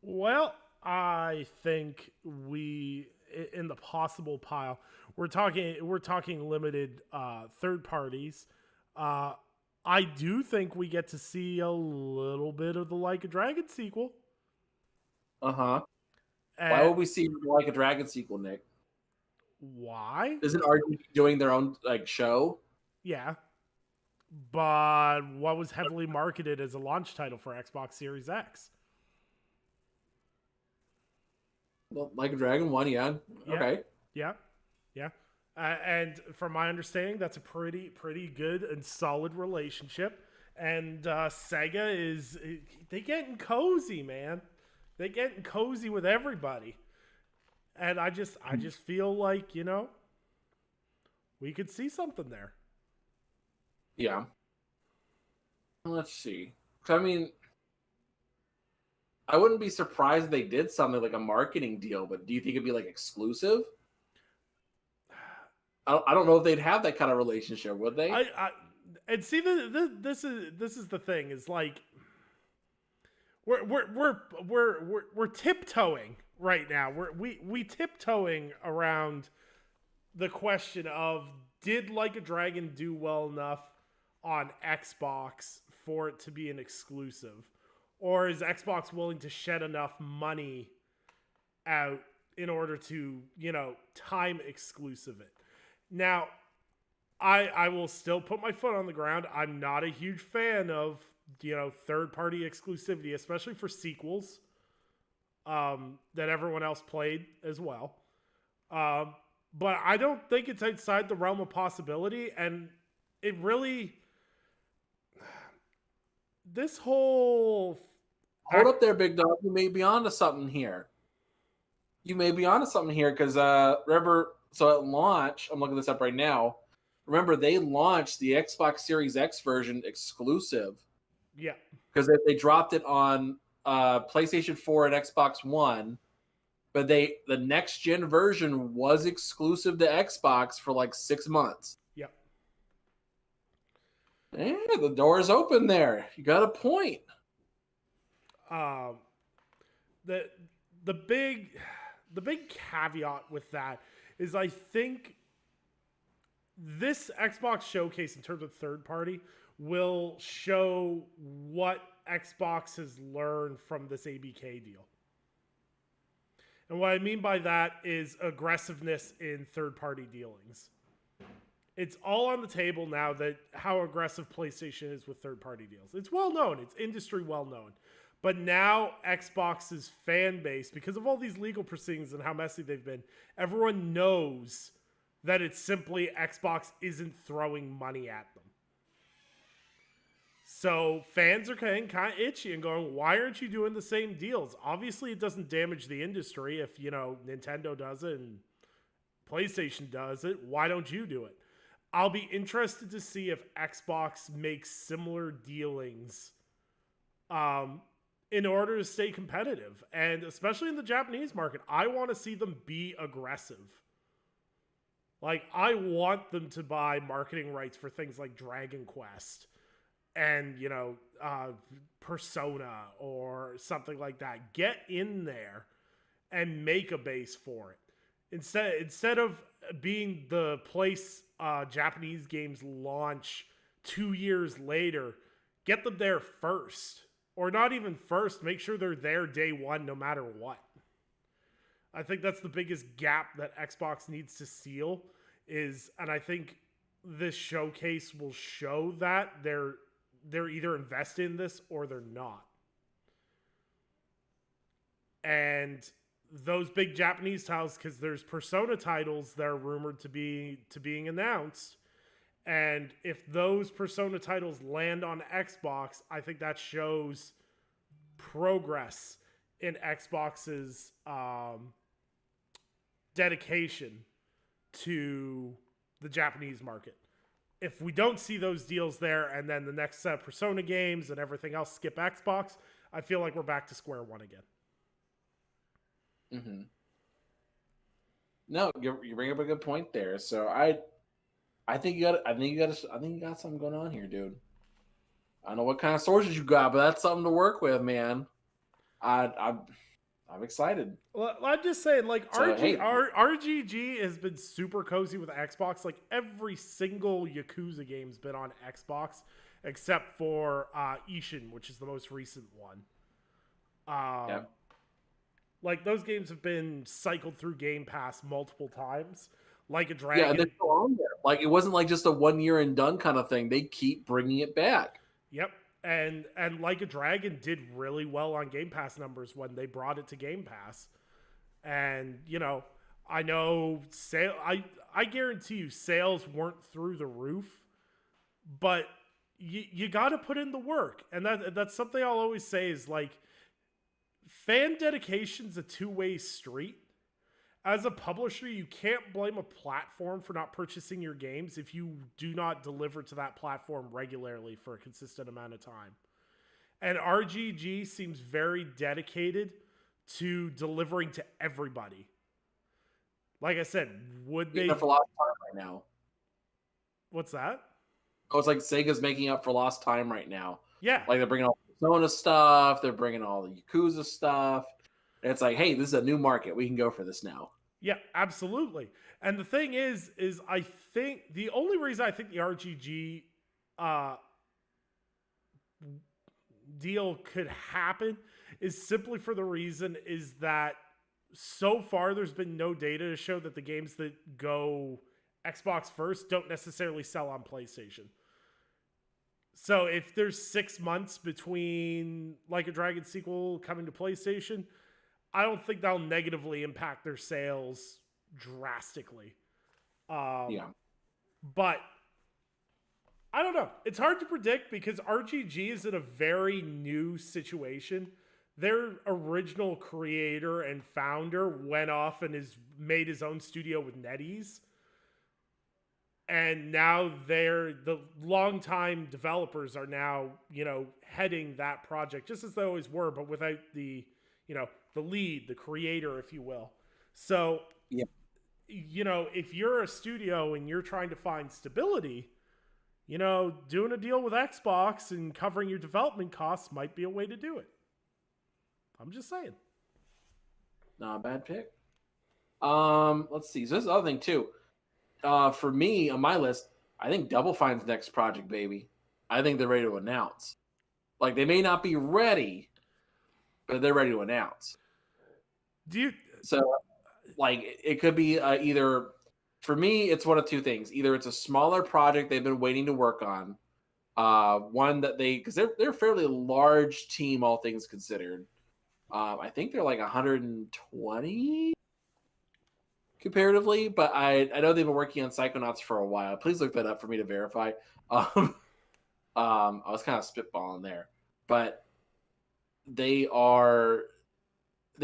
Well, I think in the possible pile, we're talking limited third parties. I do think we get to see a little bit of the Like a Dragon sequel. Uh-huh. Why would we see Like a Dragon sequel, Nick? Why? Isn't RGB doing their own show? Yeah. But what was heavily marketed as a launch title for Xbox Series X? Well, Like a Dragon 1, yeah. Okay. Yeah. And from my understanding, that's a pretty good and solid relationship. And Sega they getting cozy, man. They getting cozy with everybody. And I just feel like, we could see something there. Yeah. Let's see. I mean, I wouldn't be surprised if they did something like a marketing deal, but do you think it'd be like exclusive? I don't know if they'd have that kind of relationship, would they? And see, this is the thing. Is like we're tiptoeing right now. We tiptoeing around the question of, did Like a Dragon do well enough on Xbox for it to be an exclusive, or is Xbox willing to shed enough money out in order to time exclusive it? Now, I will still put my foot on the ground. I'm not a huge fan of third-party exclusivity, especially for sequels that everyone else played as well. But I don't think it's outside the realm of possibility, and it really this whole hold up there, big dog. You may be onto something here. Because remember, so at launch, I'm looking this up right now. Remember, they launched the Xbox Series X version exclusive. Yeah. Because they dropped it on PlayStation 4 and Xbox One, but the next gen version was exclusive to Xbox for like 6 months. Yep. Yeah, the door's open there. You got a point. The the big caveat with that is I think this Xbox showcase in terms of third party will show what Xbox has learned from this ABK deal. And what I mean by that is aggressiveness in third party dealings. It's all on the table now that how aggressive PlayStation is with third party deals. It's well known, it's industry well known. But now Xbox's fan base, because of all these legal proceedings and how messy they've been, everyone knows that it's simply Xbox isn't throwing money at them. So fans are getting kind of itchy and going, why aren't you doing the same deals? Obviously, it doesn't damage the industry if, Nintendo does it and PlayStation does it. Why don't you do it? I'll be interested to see if Xbox makes similar dealings in order to stay competitive. And especially in the Japanese market, I want to see them be aggressive. Like, I want them to buy marketing rights for things like Dragon Quest and, Persona or something like that. Get in there and make a base for it. Instead of being the place Japanese games launch 2 years later, get them there first. Or not even first, make sure they're there day one no matter what. I think that's the biggest gap that Xbox needs to seal and I think this showcase will show that they're either invested in this or they're not. And those big Japanese titles, because there's Persona titles that are rumored to being announced, and if those Persona titles land on Xbox, I think that shows progress in Xbox's dedication to the Japanese market. If we don't see those deals there and then the next set of Persona games and everything else skip Xbox, I feel like we're back to square one again. Mm-hmm. No, you bring up a good point there. So I think you got something going on here, dude. I don't know what kind of sources you got, but that's something to work with, man. I'm excited. Well, I'm just saying, like, So, RGG has been super cozy with Xbox. Like, every single Yakuza game's been on Xbox, except for Ishin, which is the most recent one. Yeah. Like, those games have been cycled through Game Pass multiple times. Like a Dragon. Yeah, and they're still on there. Like, it wasn't like just a 1 year and done kind of thing. They keep bringing it back. Yep. And Like a Dragon did really well on Game Pass numbers when they brought it to Game Pass. And, I know I guarantee you sales weren't through the roof, but you got to put in the work. And that's something I'll always say is, like, fan dedication's a two-way street. As a publisher, you can't blame a platform for not purchasing your games if you do not deliver to that platform regularly for a consistent amount of time. And RGG seems very dedicated to delivering to everybody. Like I said, would they... For lost time right now. What's that? Oh, it's like Sega's making up for lost time right now. Yeah. Like, they're bringing all the Persona stuff, they're bringing all the Yakuza stuff. And it's like, hey, this is a new market. We can go for this now. Yeah, absolutely. And the thing is I think the only reason I think the RGG deal could happen is simply for the reason is that so far there's been no data to show that the games that go Xbox first don't necessarily sell on PlayStation. So if there's 6 months between Like a Dragon sequel coming to PlayStation, I don't think that'll negatively impact their sales drastically. Yeah. But I don't know. It's hard to predict because RGG is in a very new situation. Their original creator and founder went off and made his own studio with NetEase. And now the longtime developers are now, heading that project just as they always were, but without the the lead, the creator, if you will. So, Yeah. If you're a studio and you're trying to find stability, doing a deal with Xbox and covering your development costs might be a way to do it. I'm just saying. Not a bad pick. Let's see. So this is the other thing too. For me on my list, I think Double Fine's next project, baby. I think they're ready to announce. Like they may not be ready, but they're ready to announce. So, like, it could be either. For me, it's one of two things. Either it's a smaller project they've been waiting to work on, one that because they're a fairly large team, all things considered. I think they're like 120 comparatively, but I know they've been working on Psychonauts for a while. Please look that up for me to verify. I was kind of spitballing there, but they've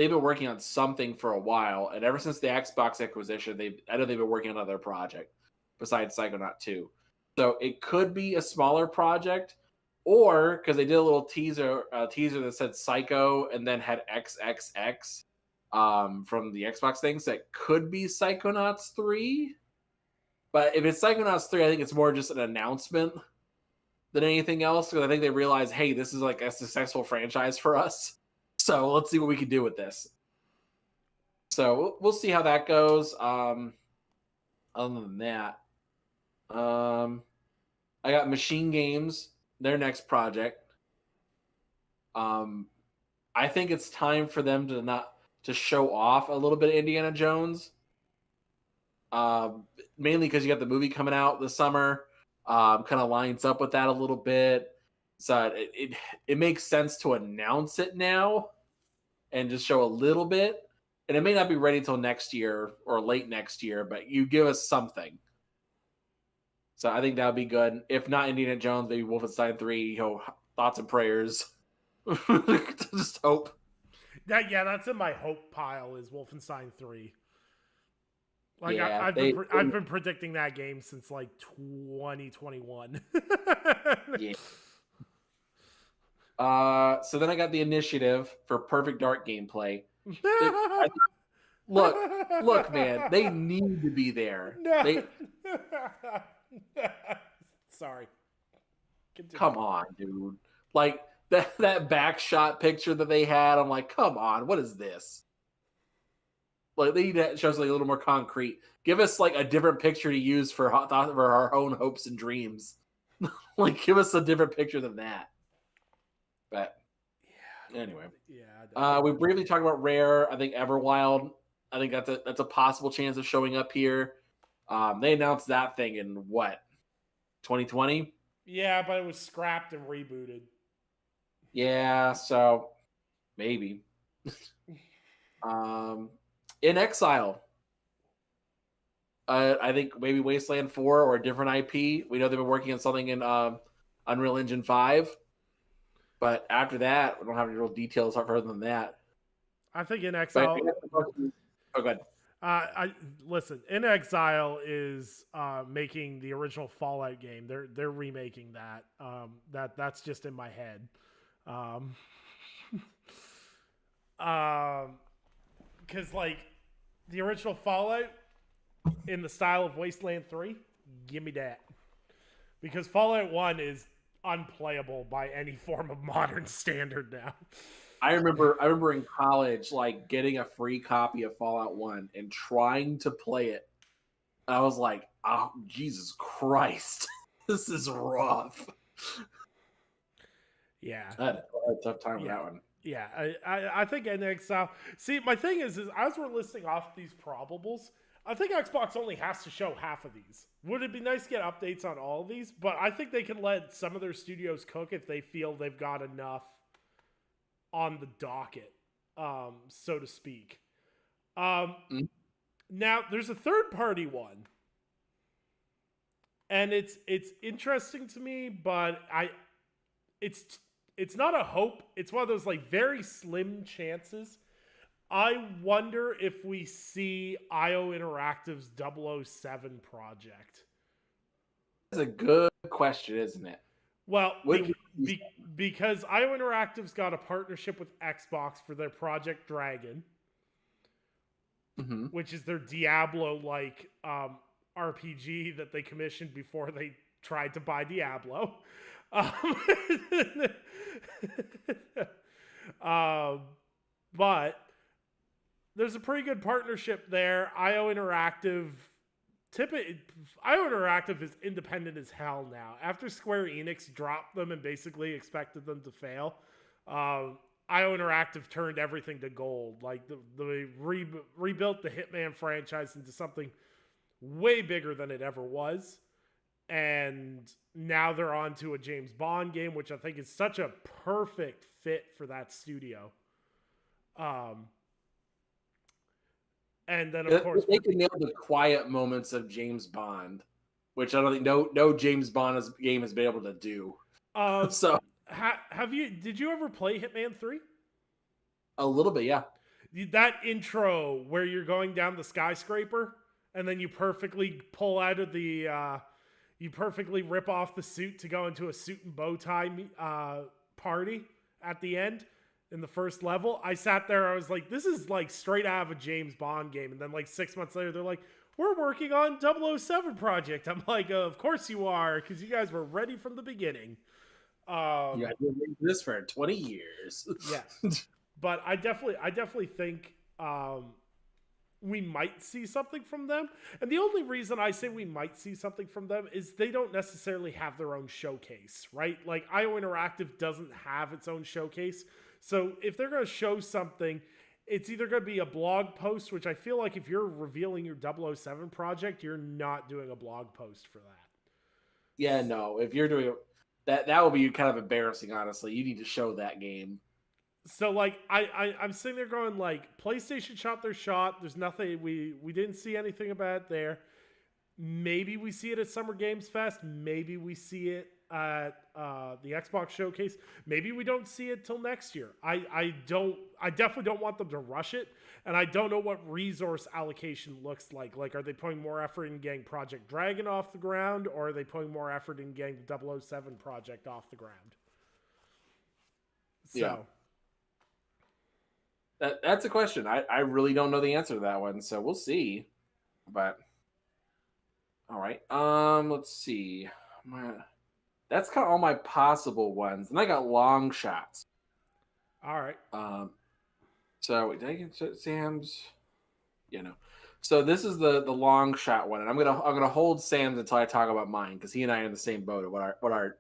been working on something for a while, and ever since the Xbox acquisition, I know they've been working on another project besides Psychonaut 2. So it could be a smaller project, or because they did a little teaser that said Psycho and then had XXX from the Xbox things, that could be Psychonauts 3. But if it's Psychonauts 3, I think it's more just an announcement than anything else, because I think they realize, hey, this is like a successful franchise for us. So let's see what we can do with this. So we'll see how that goes. Other than that, I got Machine Games, their next project. I think it's time for them to show off a little bit of Indiana Jones. Mainly because you got the movie coming out this summer. Kind of lines up with that a little bit. So it makes sense to announce it now and just show a little bit. And it may not be ready till next year or late next year, but you give us something. So I think that would be good. If not Indiana Jones, maybe Wolfenstein 3, thoughts and prayers. Just hope. That's in my hope pile, is Wolfenstein 3. Like, yeah, I've been predicting that game since like 2021. Yeah. So then I got the Initiative for Perfect Dark gameplay. Look, man, they need to be there. No. Sorry. Continue. Come on, dude. Like that back shot picture that they had, I'm like, come on, what is this? Like they need to show us like a little more concrete. Give us like a different picture to use for our own hopes and dreams. Like, give us a different picture than that. But anyway, we briefly talked about Rare. I think Everwild. I think that's a possible chance of showing up here. They announced that thing in what, 2020? Yeah, but it was scrapped and rebooted. Yeah, so maybe. In Exile. I think maybe Wasteland 4 or a different IP. We know they've been working on something in Unreal Engine 5. But after that, we don't have any real details further than that. I think In Exile... Oh, go ahead. Listen, In Exile is making the original Fallout game. They're remaking that. That's just in my head. Because like the original Fallout in the style of Wasteland 3, give me that. Because Fallout 1 is unplayable by any form of modern standard now. I remember in college, like, getting a free copy of Fallout 1 and trying to play it. And I was like, oh, Jesus Christ. This is rough. Yeah. I had a tough time with that one. Yeah, I think In Exile... See, my thing is as we're listing off these probables, I think Xbox only has to show half of these. Would it be nice to get updates on all of these? But I think they can let some of their studios cook if they feel they've got enough on the docket, so to speak. Now, there's a third-party one. And it's interesting to me, but it's not a hope. It's one of those like very slim chances. I wonder if we see IO Interactive's 007 project. That's a good question, isn't it? Well, What? because IO Interactive's got a partnership with Xbox for their Project Dragon, Mm-hmm. which is their Diablo-like RPG that they commissioned before they tried to buy Diablo. Um, um, but there's a pretty good partnership there. IO Interactive IO Interactive is independent as hell now. After Square Enix dropped them and basically expected them to fail, IO Interactive turned everything to gold. Like they rebuilt the Hitman franchise into something way bigger than it ever was, and now they're on to a James Bond game, which I think is such a perfect fit for that studio. And then of course they can nail the quiet moments of James Bond, which I don't think no James Bond game has been able to do. So did you ever play Hitman 3? a little bit, yeah. That intro where you're going down the skyscraper and then you perfectly pull out of the you perfectly rip off the suit to go into a suit and bow tie party at the end in the first level. I sat there, I was like, this is like straight out of a James Bond game. And then like 6 months later, they're like, we're working on 007 project. I'm like, of course you are, because you guys were ready from the beginning. Yeah, I've been doing this for 20 years. Yeah. But I definitely think we might see something from them. And the only reason I say we might see something from them is they don't necessarily have their own showcase, right? Like IO Interactive doesn't have its own showcase. So if they're going to show something, it's either going to be a blog post, which I feel like if you're revealing your 007 project, you're not doing a blog post for that. Yeah, no. If you're doing that, that will be kind of embarrassing, honestly. You need to show that game. So like I'm sitting there going like PlayStation shot their shot. There's nothing we didn't see anything about it there. Maybe we see it at Summer Games Fest. Maybe we see it at the Xbox Showcase. Maybe we don't see it till next year. I definitely don't want them to rush it, and I don't know what resource allocation looks like. Like, are they putting more effort in getting Project Dragon off the ground, or are they putting more effort in getting the 007 project off the ground? So. Yeah. That's a question. I really don't know the answer to that one, so we'll see. But all right. Let's see. That's kind of all my possible ones. And I got long shots. All right. So did I get Sam's? You know. So this is the long shot one, and I'm gonna hold Sam's until I talk about mine, because he and I are in the same boat of what our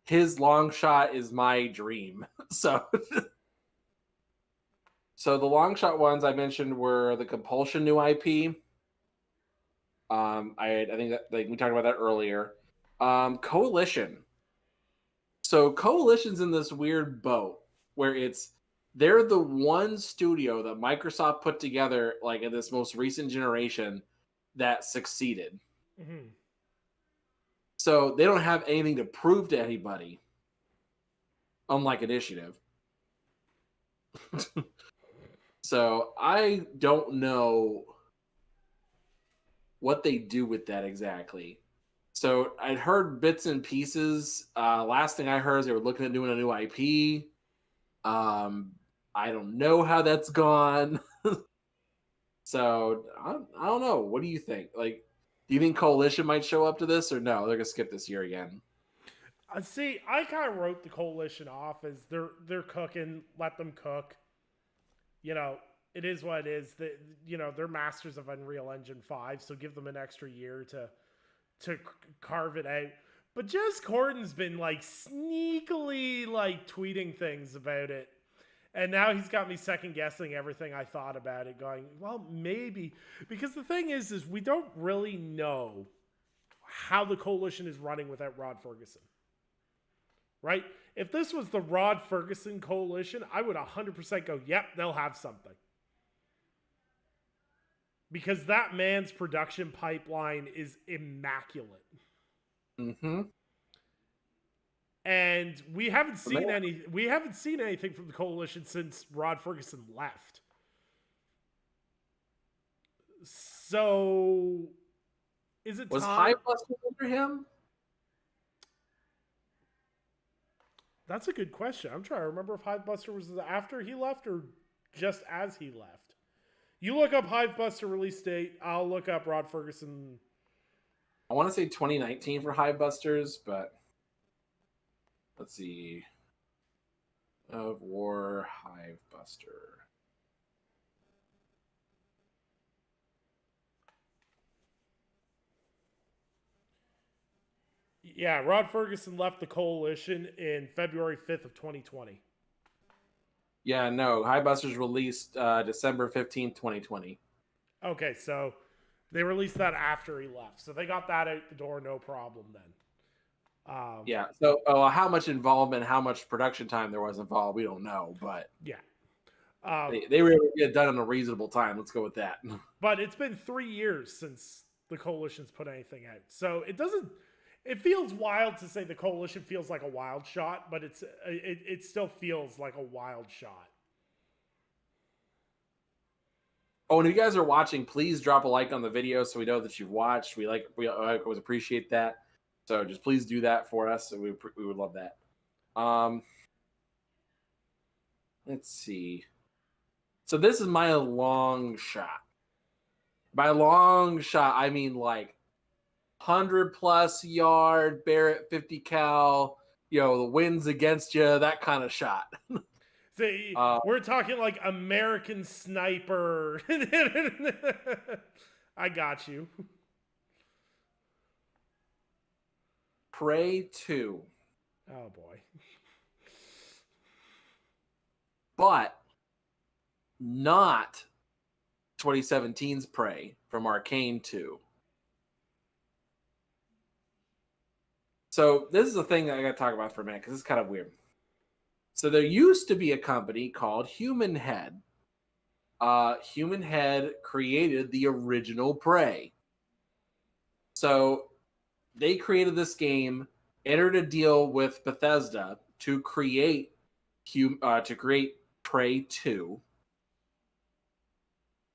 his long shot is my dream. So So the long shot ones I mentioned were the Compulsion new IP. I think that like we talked about that earlier. Coalition. So Coalition's in this weird boat where they're the one studio that Microsoft put together like in this most recent generation that succeeded. Mm-hmm. So they don't have anything to prove to anybody, unlike Initiative. So I don't know what they do with that exactly. So I'd heard bits and pieces. Last thing I heard is they were looking at doing a new IP. I don't know how that's gone. So I don't know. What do you think? Like, do you think Coalition might show up to this, or no? They're gonna skip this year again. See, I kind of wrote the Coalition off as they're cooking. Let them cook. You know, it is what it is. They're masters of Unreal Engine 5, so give them an extra year to carve it out. But Jez Corden's been like sneakily like tweeting things about it. And now he's got me second guessing everything I thought about it, going, well, maybe. Because the thing is we don't really know how the Coalition is running without Rod Ferguson. Right? If this was the Rod Ferguson Coalition, I would 100% go, yep, they'll have something. Because that man's production pipeline is immaculate. Mm-hmm. And we haven't seen anything from the Coalition since Rod Ferguson left. So is it was time? High Buster under him? That's a good question. I'm trying to remember if Hivebuster was after he left or just as he left. You look up Hivebuster release date. I'll look up Rod Ferguson. I want to say 2019 for Hivebusters, but let's see. Of War Hivebuster. Yeah, Rod Ferguson left the coalition in February 5th of 2020. Yeah, no. Hivebusters released December 15th, 2020. Okay, so they released that after he left. So they got that out the door, no problem then. Yeah. So how much involvement, how much production time there was involved, we don't know. But yeah. They were able to get it done in a reasonable time. Let's go with that. But it's been 3 years since the coalition's put anything out. So it feels wild to say the coalition feels like a wild shot, but it still feels like a wild shot. Oh, and if you guys are watching, please drop a like on the video so we know that you've watched. We always appreciate that. So just please do that for us. So we would love that. Let's see. So this is my long shot. By long shot, I mean like 100+ yard, Barrett 50 cal, the wind's against you, that kind of shot. See, we're talking like American Sniper. I got you. Prey 2. Oh boy. But not 2017's Prey from Arcane 2. So this is the thing that I got to talk about for a minute because it's kind of weird. So there used to be a company called Human Head. Human Head created the original Prey. So they created this game, entered a deal with Bethesda to create Prey 2.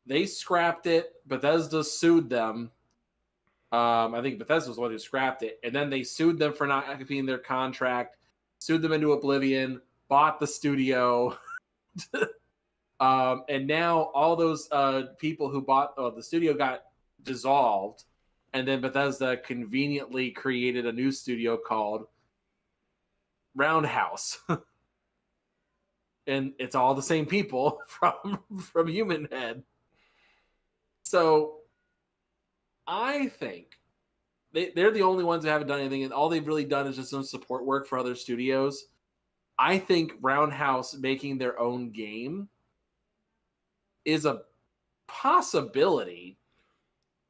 They scrapped it. Bethesda sued them. I think Bethesda was the one who scrapped it. And then they sued them for not keeping their contract, sued them into oblivion, bought the studio. And now all those people who bought the studio got dissolved. And then Bethesda conveniently created a new studio called Roundhouse. And it's all the same people from Human Head. So I think they're the only ones who haven't done anything, and all they've really done is just some support work for other studios. I think Roundhouse making their own game is a possibility.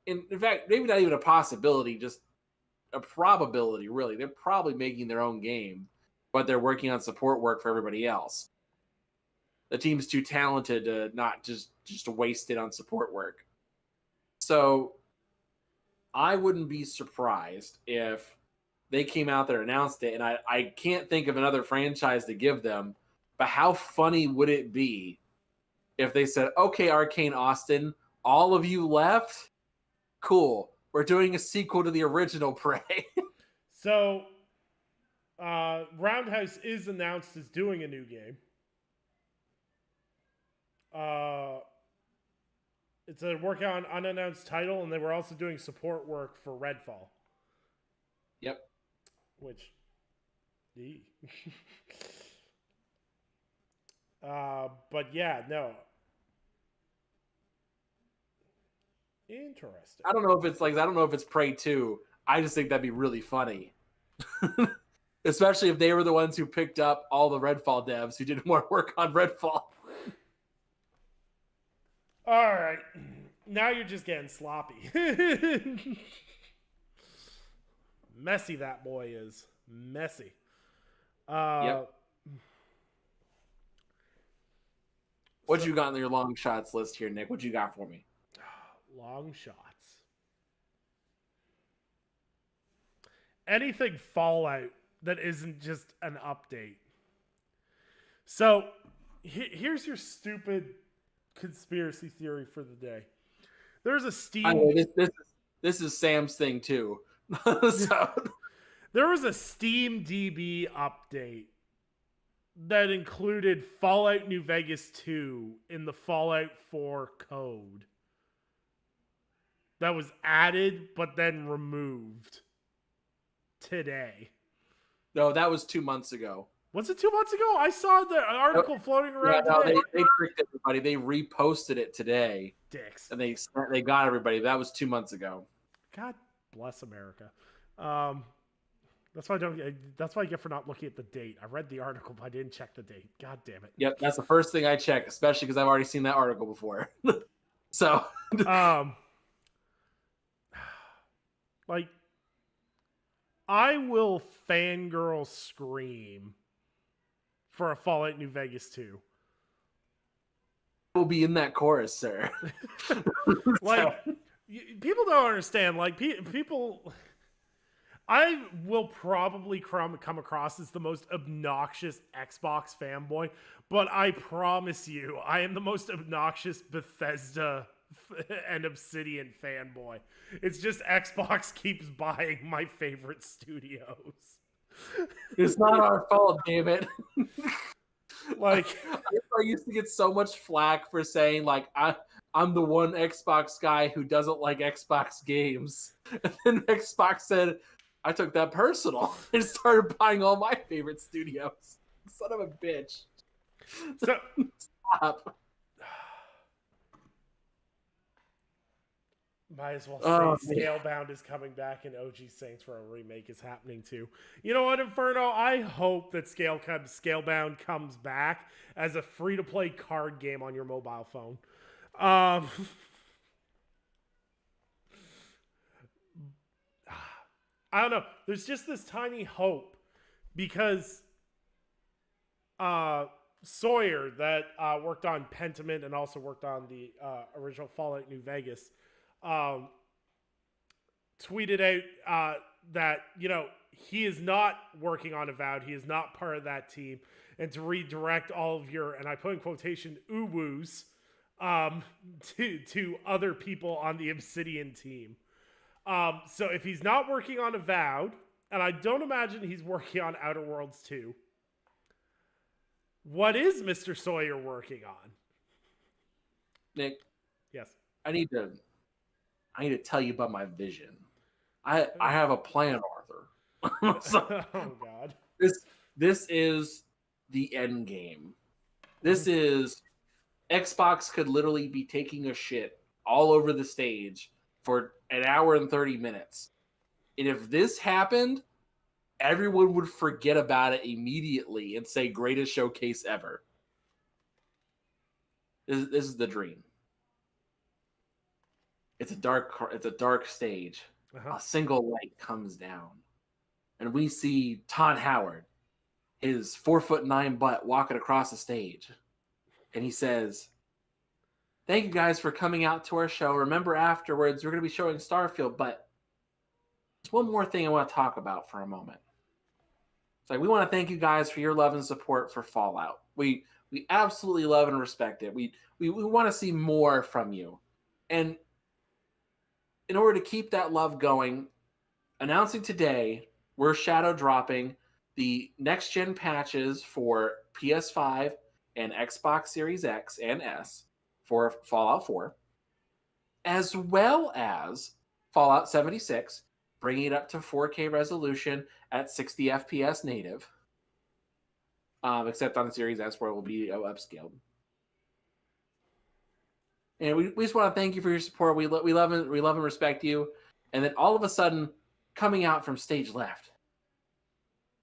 In fact, maybe not even a possibility, just a probability, really. They're probably making their own game, but they're working on support work for everybody else. The team's too talented to not just waste it on support work. So I wouldn't be surprised if they came out there and announced it, and I can't think of another franchise to give them, but how funny would it be if they said, okay, Arcane Austin, all of you left? Cool. We're doing a sequel to the original Prey. So, Roundhouse is announced as doing a new game. It's a work on unannounced title, and they were also doing support work for Redfall. Yep. Which, but yeah, no. Interesting. I don't know if it's Prey 2. I just think that'd be really funny. Especially if they were the ones who picked up all the Redfall devs who did more work on Redfall. All right. Now you're just getting sloppy. Messy that boy is. Messy. Yep. What you got on your long shots list here, Nick? What you got for me? Long shots. Anything Fallout that isn't just an update. So, here's your stupid conspiracy theory for the day. There's a Steam. This is Sam's thing too. So. There was a Steam DB update that included Fallout New Vegas 2 in the Fallout 4 code. That was added, but then removed today. No, that was 2 months ago. Was it 2 months ago? I saw the article floating around today. They tricked everybody. They reposted it today. Dicks. And they got everybody. That was 2 months ago. God bless America. That's why I get for not looking at the date. I read the article, but I didn't check the date. God damn it. Yep, that's the first thing I check, especially because I've already seen that article before. So, like, I will fangirl scream for a Fallout New Vegas 2. We'll be in that chorus, sir. Like, people don't understand. Like, people, I will probably come across as the most obnoxious Xbox fanboy, but I promise you, I am the most obnoxious Bethesda and Obsidian fanboy. It's just Xbox keeps buying my favorite studios. It's not our fault, damn it. Like, I used to get so much flack for saying like I'm the one Xbox guy who doesn't like Xbox games. And then Xbox said, I took that personal and started buying all my favorite studios. Son of a bitch. So Stop. Might as well say Scalebound is coming back and OG Saints Row remake is happening too. You know what, Inferno? I hope that Scalebound comes back as a free-to-play card game on your mobile phone. I don't know. There's just this tiny hope because Sawyer, that worked on Pentiment and also worked on the original Fallout New Vegas, tweeted out that, you know, he is not working on Avowed. He is not part of that team. And to redirect all of your, and I put in quotation, uwoos, to other people on the Obsidian team. So if he's not working on Avowed, and I don't imagine he's working on Outer Worlds 2, what is Mr. Sawyer working on? Nick. Yes. I need to tell you about my vision. I have a plan, Arthur. So, oh God. This is the end game. This is Xbox could literally be taking a shit all over the stage for an hour and 30 minutes. And if this happened, everyone would forget about it immediately and say greatest showcase ever. This is the dream. It's a dark stage. Uh-huh. A single light comes down, and we see Todd Howard, his 4'9" butt, walking across the stage, and he says, "Thank you guys for coming out to our show. Remember, afterwards we're going to be showing Starfield, but there's one more thing I want to talk about for a moment. It's like we want to thank you guys for your love and support for Fallout. We absolutely love and respect it. We want to see more from you, and in order to keep that love going, announcing today, we're shadow dropping the next gen patches for PS5 and Xbox Series X and S for Fallout 4, as well as Fallout 76, bringing it up to 4K resolution at 60 FPS native, except on the Series S where it will be upscaled. And we just want to thank you for your support. We love and respect you. And then all of a sudden, coming out from stage left,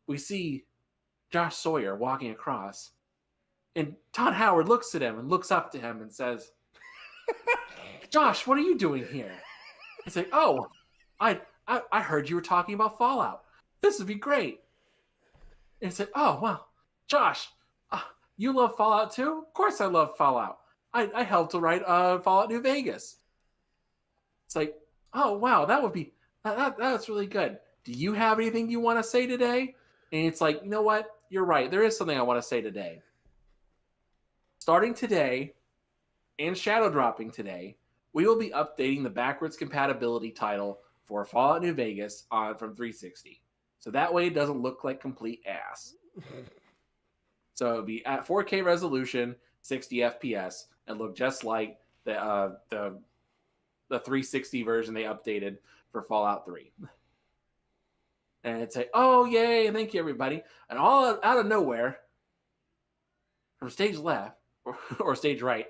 we see Josh Sawyer walking across. And Todd Howard looks at him and looks up to him and says, "Josh, what are you doing here?" He's like, "Oh, I heard you were talking about Fallout. This would be great." And he said, "Oh, well, Josh, you love Fallout too? Of course I love Fallout. I helped to write Fallout New Vegas." It's like, "Oh, wow, that's really good. Do you have anything you want to say today?" And it's like, you know what? You're right. There is something I want to say today. Starting today and shadow dropping today, we will be updating the backwards compatibility title for Fallout New Vegas from 360. So that way it doesn't look like complete ass. So it would be at 4K resolution, 60 FPS, and look just like the 360 version they updated for Fallout 3. And it'd say, "Oh, yay, thank you, everybody." And all out of nowhere, from stage left or stage right,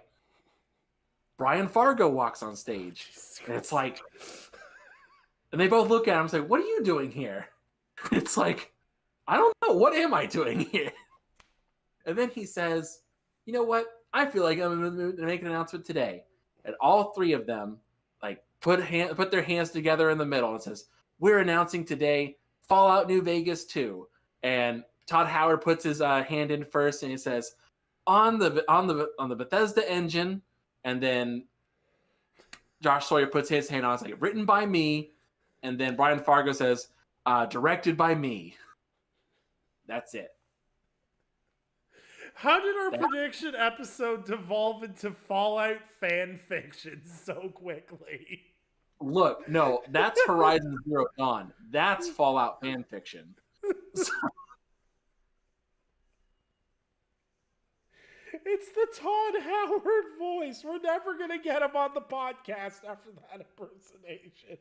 Brian Fargo walks on stage. And it's like, and they both look at him and say, "What are you doing here?" It's like, I don't know. What am I doing here? And then he says, "You know what? I feel like I'm going to make an announcement today." And all three of them like put their hands together in the middle and says, "We're announcing today Fallout New Vegas 2." And Todd Howard puts his hand in first and he says, on the Bethesda engine. And then Josh Sawyer puts his hand on. It's like, written by me. And then Brian Fargo says, directed by me. That's it. How did our prediction episode devolve into Fallout fan fiction so quickly? Look, no, that's Horizon Zero Dawn. That's Fallout fan fiction. So, it's the Todd Howard voice. We're never going to get him on the podcast after that impersonation.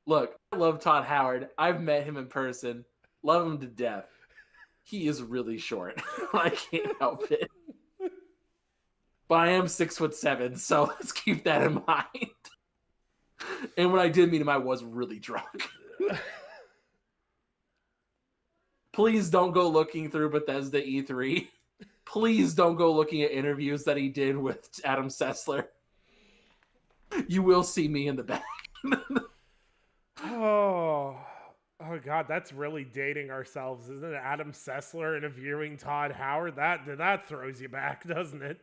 Look, I love Todd Howard. I've met him in person. Love him to death. He is really short. I can't help it. But I am 6'7", so let's keep that in mind. And when I did meet him, I was really drunk. Please don't go looking through Bethesda E3. Please don't go looking at interviews that he did with Adam Sessler. You will see me in the back. Oh God, that's really dating ourselves, isn't it? Adam Sessler interviewing Todd Howard. That throws you back, doesn't it?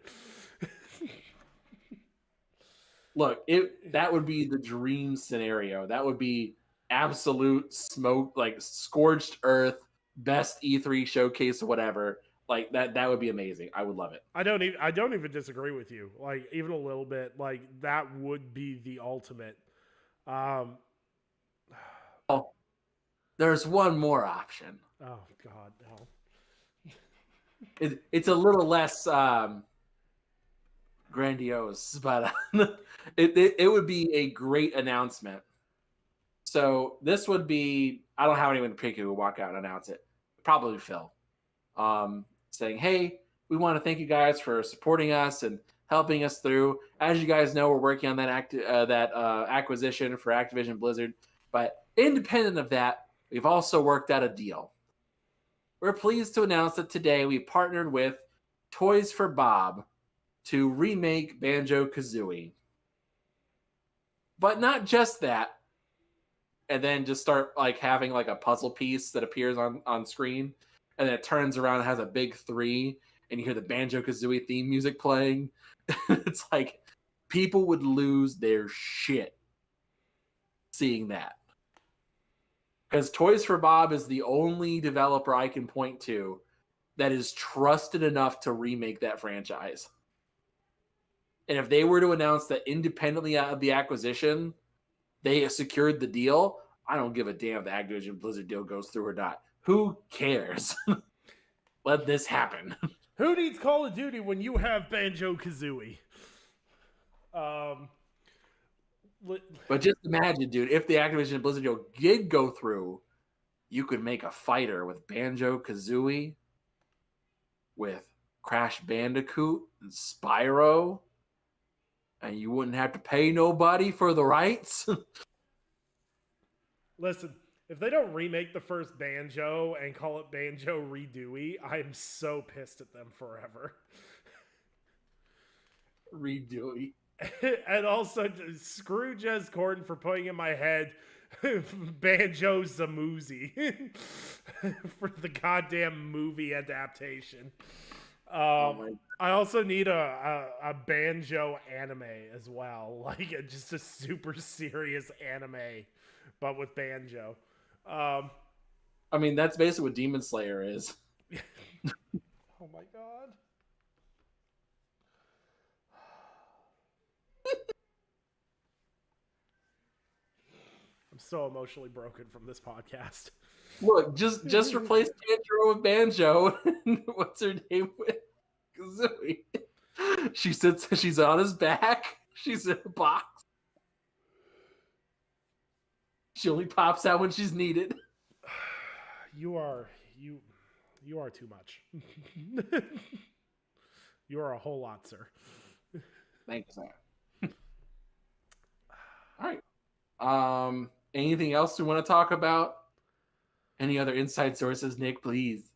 Look, that would be the dream scenario. That would be absolute smoke, like scorched earth, best E3 showcase, whatever. Like that would be amazing. I would love it. I don't even disagree with you. Like even a little bit. Like that would be the ultimate. Oh, there's one more option. Oh God, no. It's a little less grandiose, but it would be a great announcement. So this would be, I don't have anyone in particular who would walk out and announce it. Probably Phil. Saying, "Hey, we want to thank you guys for supporting us and helping us through. As you guys know, we're working on that acquisition for Activision Blizzard. But independent of that, we've also worked out a deal. We're pleased to announce that today we partnered with Toys for Bob to remake Banjo-Kazooie. But not just that." And then just start like having like a puzzle piece that appears on screen. And then it turns around and has a big 3, and you hear the Banjo-Kazooie theme music playing. It's like people would lose their shit seeing that. Because Toys for Bob is the only developer I can point to that is trusted enough to remake that franchise. And if they were to announce that independently of the acquisition, they secured the deal, I don't give a damn if the Activision Blizzard deal goes through or not. Who cares? Let this happen. Who needs Call of Duty when you have Banjo-Kazooie? But just imagine, dude, if the Activision Blizzard deal did go through, you could make a fighter with Banjo-Kazooie, with Crash Bandicoot and Spyro, and you wouldn't have to pay nobody for the rights. Listen, if they don't remake the first Banjo and call it Banjo Redooey, I'm so pissed at them forever. Redooey. And also, screw Jez Corden for putting in my head Banjo Zamoozy for the goddamn movie adaptation. I also need a Banjo anime as well, like just a super serious anime, but with Banjo. I mean, that's basically what Demon Slayer is. Oh my God. so emotionally broken from this podcast. Look, just replace Tanjiro with Banjo. What's her name with Kazooie? She's on his back. She's in a box. She only pops out when she's needed. You are too much. You are a whole lot, sir. Thanks, sir. All right. Anything else we want to talk about? Any other inside sources, Nick? Please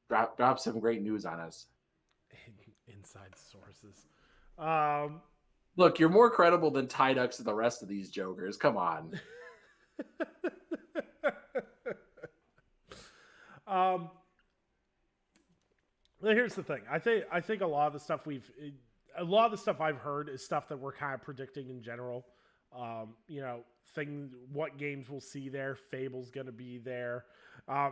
drop some great news on us. Inside sources. Look, you're more credible than Tidux and the rest of these jokers. Come on. Here's the thing. I think a lot of the stuff I've heard is stuff that we're kind of predicting in general. What games we'll see there. Fable's going to be there.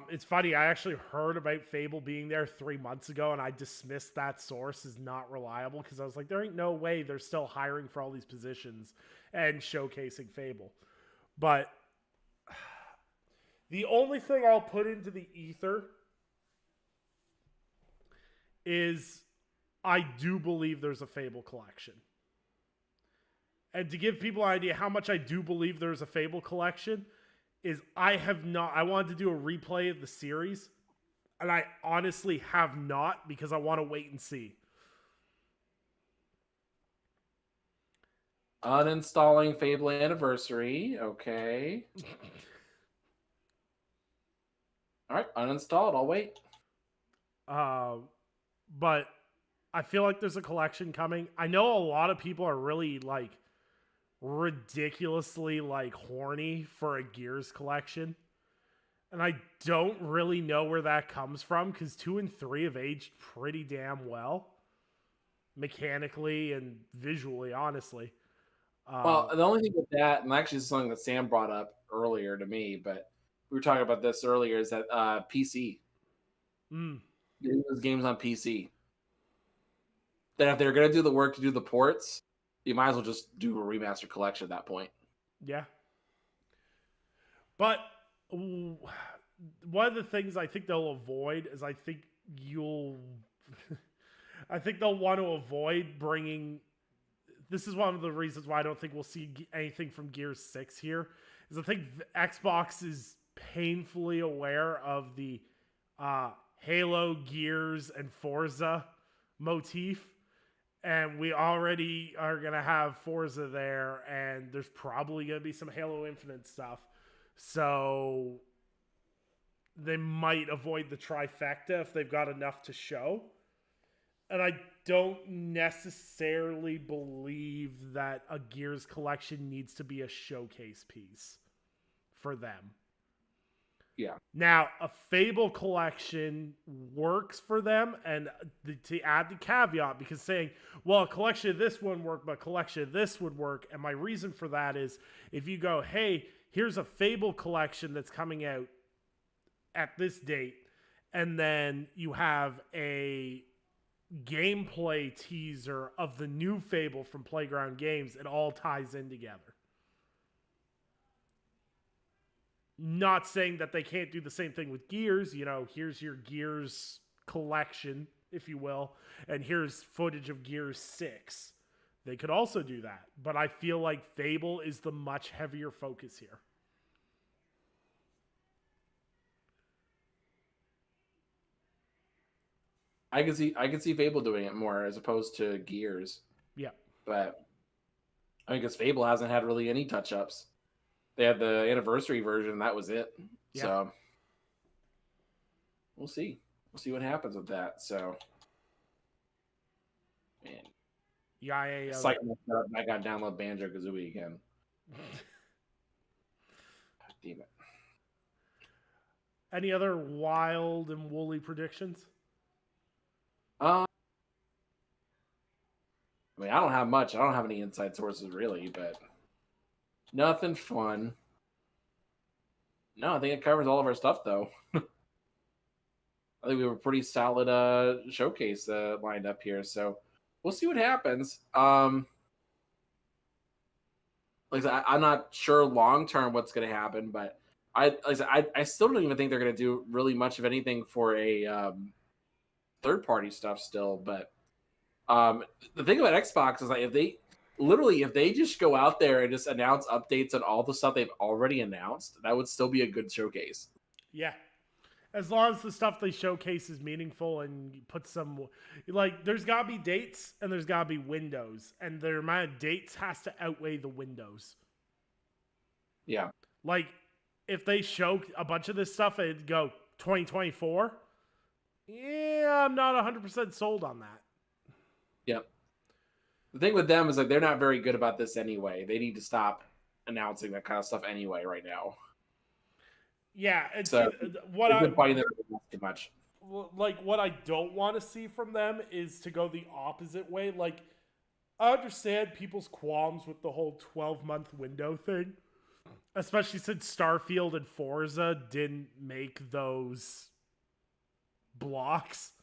It's funny. I actually heard about Fable being there 3 months ago, and I dismissed that source as not reliable because I was like, there ain't no way they're still hiring for all these positions and showcasing Fable. But the only thing I'll put into the ether is I do believe there's a Fable collection. And to give people an idea how much I do believe there's a Fable collection is I wanted to do a replay of the series, and I honestly have not because I want to wait and see. Uninstalling Fable Anniversary. Okay. All right, uninstalled. I'll wait. But I feel like there's a collection coming. I know a lot of people are really ridiculously horny for a Gears collection. And I don't really know where that comes from because 2 and 3 have aged pretty damn well. Mechanically and visually, honestly. Well, the only thing with that, and actually this is something that Sam brought up earlier to me, but we were talking about this earlier, is that PC. Getting those games on PC. Then if they're going to do the work to do the ports, you might as well just do a remaster collection at that point. Yeah. But one of the things I think they'll avoid is I think they'll want to avoid bringing... This is one of the reasons why I don't think we'll see anything from Gears 6 here, is I think Xbox is painfully aware of the Halo, Gears, and Forza motif. And we already are going to have Forza there, and there's probably going to be some Halo Infinite stuff. So they might avoid the trifecta if they've got enough to show. And I don't necessarily believe that a Gears collection needs to be a showcase piece for them. Yeah. Now, a Fable collection works for them, and to add the caveat, because saying, well, a collection of this wouldn't work, but a collection of this would work, and my reason for that is, if you go, hey, here's a Fable collection that's coming out at this date, and then you have a gameplay teaser of the new Fable from Playground Games, it all ties in together. Not saying that they can't do the same thing with Gears. Here's your Gears collection, if you will, and here's footage of Gears 6. They could also do that, but I feel like Fable is the much heavier focus here. I can see Fable doing it more as opposed to Gears. Yeah. But I guess Fable hasn't had really any touch-ups. They had the anniversary version, that was it. Yeah. So we'll see. We'll see what happens with that. So man. Yeah, I got to download Banjo-Kazooie again. God damn it. Any other wild and woolly predictions? I mean, I don't have much. I don't have any inside sources really, but nothing fun. No, I think it covers all of our stuff, though. I think we have a pretty solid showcase lined up here, so we'll see what happens. Like like I'm not sure long term what's going to happen, but I still don't even think they're going to do really much of anything for a third party stuff still. But the thing about Xbox is like if they just go out there and just announce updates on all the stuff they've already announced, that would still be a good showcase. Yeah. As long as the stuff they showcase is meaningful and you put some, like, there's got to be dates and there's got to be windows, and the amount of dates has to outweigh the windows. Yeah. Like, if they show a bunch of this stuff and it'd go 2024, yeah, I'm not 100% sold on that. Yep. The thing with them is like they're not very good about this anyway. They need to stop announcing that kind of stuff anyway right now. Yeah, and so what I've been fighting them too much. Like, what I don't want to see from them is to go the opposite way. Like, I understand people's qualms with the whole 12-month window thing, especially since Starfield and Forza didn't make those blocks.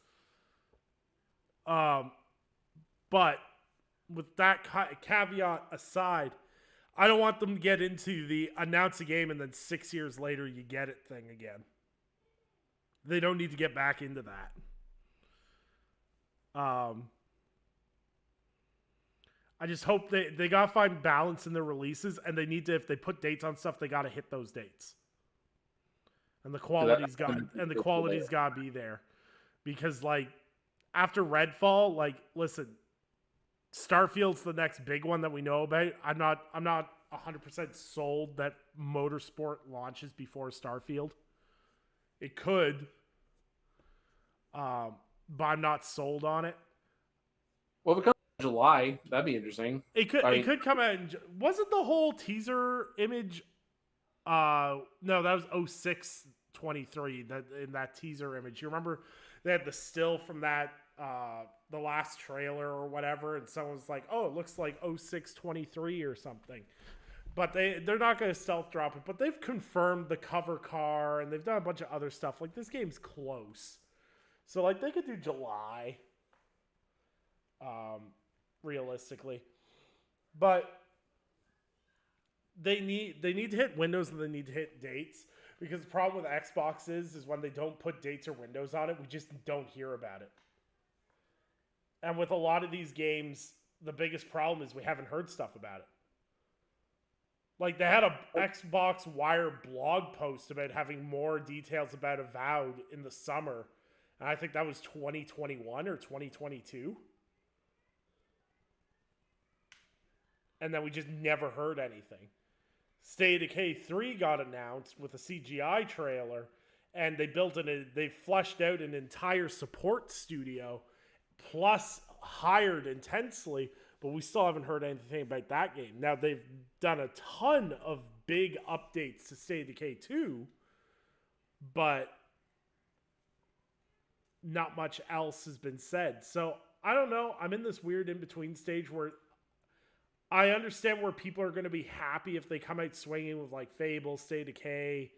But with that caveat aside, I don't want them to get into the announce a game and then 6 years later you get it thing again. They don't need to get back into that. I just hope they got to find balance in their releases, and they need to, if they put dates on stuff, they got to hit those dates. And the quality's got to be there. Because, like, after Redfall, like, listen, Starfield's the next big one that we know about. I'm not 100% sold that Motorsport launches before Starfield. It could, but I'm not sold on it. Well, if it comes in July, that'd be interesting. It could come out. Wasn't the whole teaser image? No, that was 06/23. That in that teaser image, you remember they had the still from that. The last trailer or whatever, and someone's like, oh, it looks like 06/23 or something. But they're not going to stealth drop it, but they've confirmed the cover car, and they've done a bunch of other stuff. Like, this game's close. So, like, they could do July, realistically. But they need to hit windows, and they need to hit dates, because the problem with Xbox is when they don't put dates or windows on it, we just don't hear about it. And with a lot of these games, the biggest problem is we haven't heard stuff about it. Like, they had a Xbox Wire blog post about having more details about Avowed in the summer. And I think that was 2021 or 2022. And then we just never heard anything. State of Decay 3 got announced with a CGI trailer. And they fleshed out an entire support studio plus hired intensely, but we still haven't heard anything about that game. Now, they've done a ton of big updates to State of Decay 2, but not much else has been said. So, I don't know. I'm in this weird in-between stage where I understand where people are going to be happy if they come out swinging with, like, Fable, State of Decay,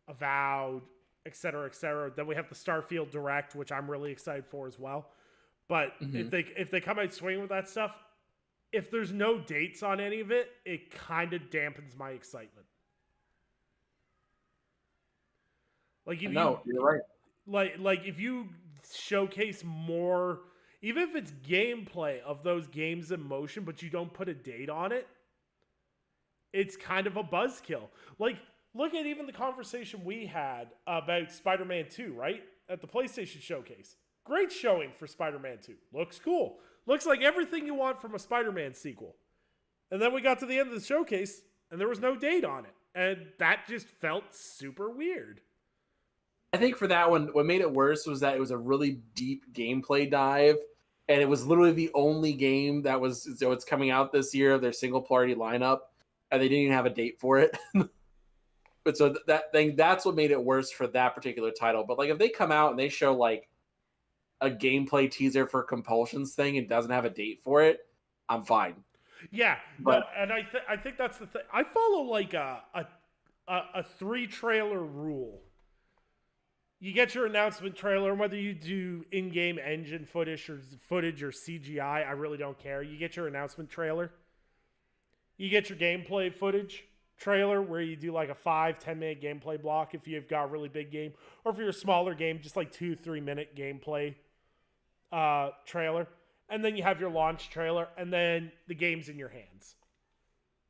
Avowed, etc., etc. Then we have the Starfield Direct, which I'm really excited for as well. But if they come out swinging with that stuff, if there's no dates on any of it, it kind of dampens my excitement. Like, if you're right. Like if you showcase more, even if it's gameplay of those games in motion, but you don't put a date on it, it's kind of a buzzkill. Like, look at even the conversation we had about Spider-Man 2, right? At the PlayStation Showcase. Great showing for Spider-Man 2. Looks cool. Looks like everything you want from a Spider-Man sequel. And then we got to the end of the showcase, and there was no date on it. And that just felt super weird. I think for that one, what made it worse was that it was a really deep gameplay dive. And it was literally the only game that was, so it's coming out this year of their single party lineup. And they didn't even have a date for it. But so that's what made it worse for that particular title. But like if they come out and they show like a gameplay teaser for Compulsion's thing and doesn't have a date for it, I'm fine. Yeah, but and I think that's the thing. I follow like a 3-trailer rule. You get your announcement trailer, and whether you do in-game engine footage or CGI, I really don't care. You get your announcement trailer. You get your gameplay footage trailer where you do like a 5-10 minute gameplay block if you've got a really big game, or if you're a smaller game, just like 2-3 minute gameplay trailer. And then you have your launch trailer, and then the game's in your hands.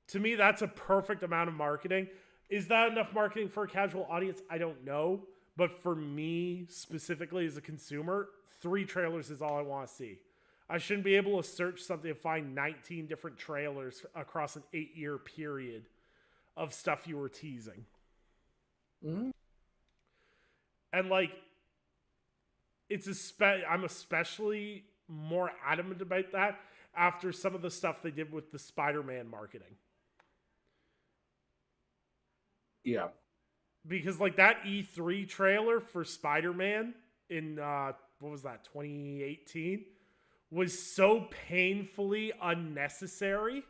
To me, that's a perfect amount of marketing. Is that enough marketing for a casual audience? I don't know. But for me, specifically as a consumer, 3 trailers is all I want to see. I shouldn't be able to search something and find 19 different trailers across an 8-year period of stuff you were teasing. Mm-hmm. And like, I'm especially more adamant about that after some of the stuff they did with the Spider-Man marketing. Yeah. Because like that E3 trailer for Spider-Man in what was that, 2018, was so painfully unnecessary.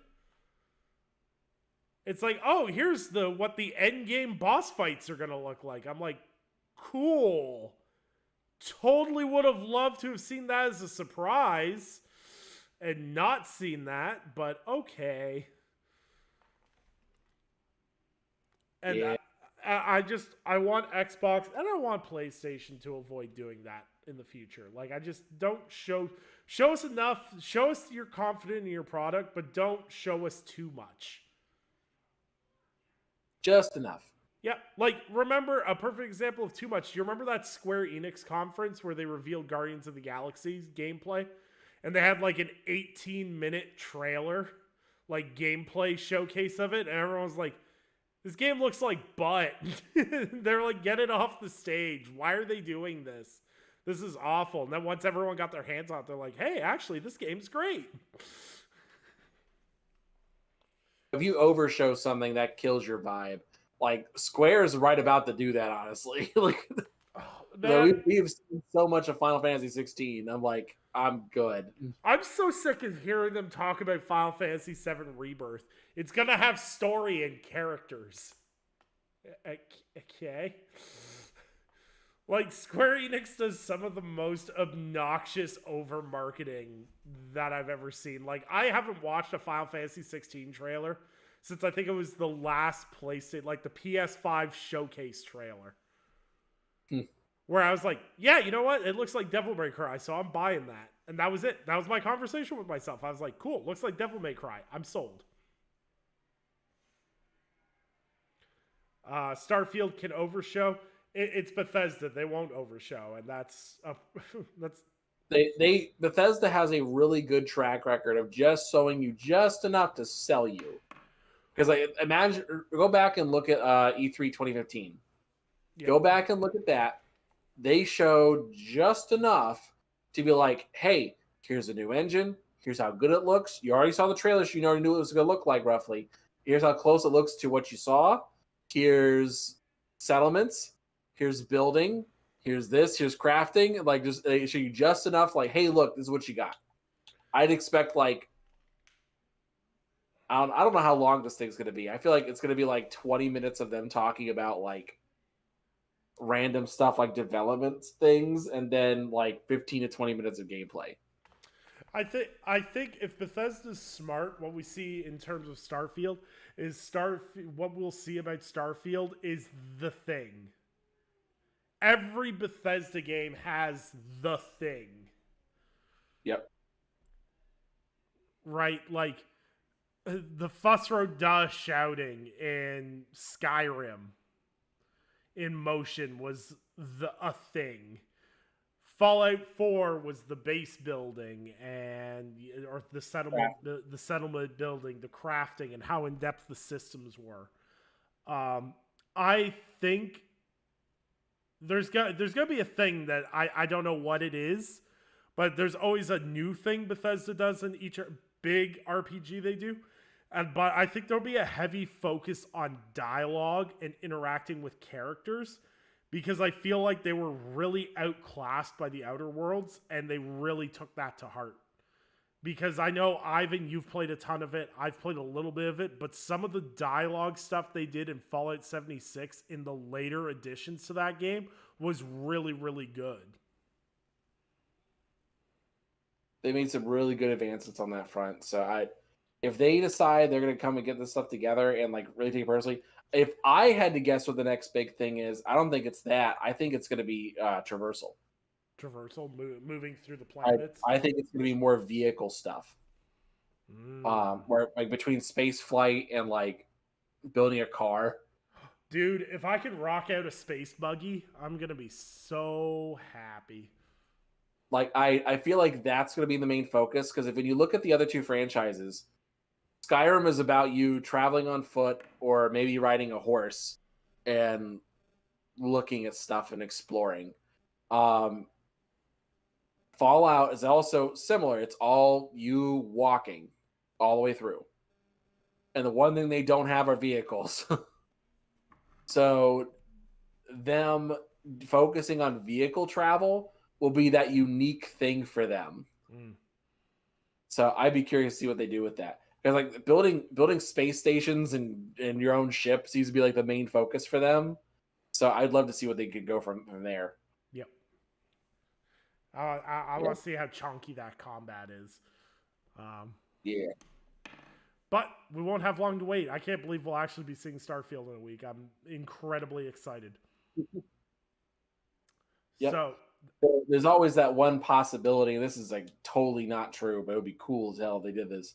It's like, oh, here's what the end game boss fights are gonna look like. I'm like, cool. Totally would have loved to have seen that as a surprise and not seen that, but okay. And yeah. I want Xbox and I want PlayStation to avoid doing that in the future. Like, I just don't show us enough, show us you're confident in your product, but don't show us too much. Just enough. Yeah, like, remember a perfect example of too much. Do you remember that Square Enix conference where they revealed Guardians of the Galaxy's gameplay? And they had like an 18-minute trailer, like gameplay showcase of it, and everyone was like, this game looks like butt. They're like, get it off the stage. Why are they doing this? This is awful. And then once everyone got their hands on it, they're like, hey, actually, this game's great. If you overshow something, that kills your vibe. Like, Square is right about to do that, honestly. Like, we've seen so much of Final Fantasy 16. I'm like, I'm good. I'm so sick of hearing them talk about Final Fantasy 7 Rebirth. It's gonna have story and characters. Okay. Like, Square Enix does some of the most obnoxious over marketing that I've ever seen. Like, I haven't watched a Final Fantasy 16 trailer since I think it was the last PlayStation, like the PS5 showcase trailer. Where I was like, yeah, you know what? It looks like Devil May Cry, so I'm buying that. And that was it. That was my conversation with myself. I was like, cool, looks like Devil May Cry. I'm sold. Starfield can overshow. It's Bethesda. They won't overshow, and that's Bethesda has a really good track record of just showing you just enough to sell you. Because go back and look at E3 2015. Yep. Go back and look at that. They showed just enough to be like, hey, here's a new engine. Here's how good it looks. You already saw the trailer, so you already knew what it was going to look like roughly. Here's how close it looks to what you saw. Here's settlements. Here's building. Here's this. Here's crafting. Like, just they show you just enough. Like, hey, look, this is what you got. I'd expect like, I don't know how long this thing's going to be. I feel like it's going to be like 20 minutes of them talking about like random stuff like development things, and then like 15 to 20 minutes of gameplay. I think if Bethesda's smart, what we see in terms of Starfield is what we'll see about Starfield is the thing. Every Bethesda game has the thing. Yep. Right, like the Fusro Da shouting in Skyrim in motion was a thing. Fallout 4 was the base building or the settlement, the settlement building, the crafting, and how in depth the systems were. I think there's gonna be a thing that I don't know what it is, but there's always a new thing Bethesda does in each big RPG they do. But I think there'll be a heavy focus on dialogue and interacting with characters, because I feel like they were really outclassed by the Outer Worlds, and they really took that to heart. Because I know, Ivan, you've played a ton of it. I've played a little bit of it, but some of the dialogue stuff they did in Fallout 76 in the later additions to that game was really, really good. They made some really good advancements on that front, so if they decide they're going to come and get this stuff together and like really take it personally, if I had to guess what the next big thing is, I don't think it's that. I think it's going to be traversal. Traversal, moving through the I, planets. I think it's going to be more vehicle stuff. Where like between space flight and like building a car. Dude, if I could rock out a space buggy, I'm gonna be so happy. Like I feel like that's going to be the main focus because if when you look at the other two franchises, Skyrim is about you traveling on foot or maybe riding a horse and looking at stuff and exploring. Fallout is also similar. It's all you walking all the way through. And the one thing they don't have are vehicles. So them focusing on vehicle travel will be that unique thing for them. So I'd be curious to see what they do with that. Because like building space stations and your own ship seems to be like the main focus for them. So I'd love to see what they could go from there. Yep. I want to see how chunky that combat is. Yeah. But we won't have long to wait. I can't believe we'll actually be seeing Starfield in a week. I'm incredibly excited. Yep. So there's always that one possibility. This is like totally not true, but it would be cool as hell if they did this.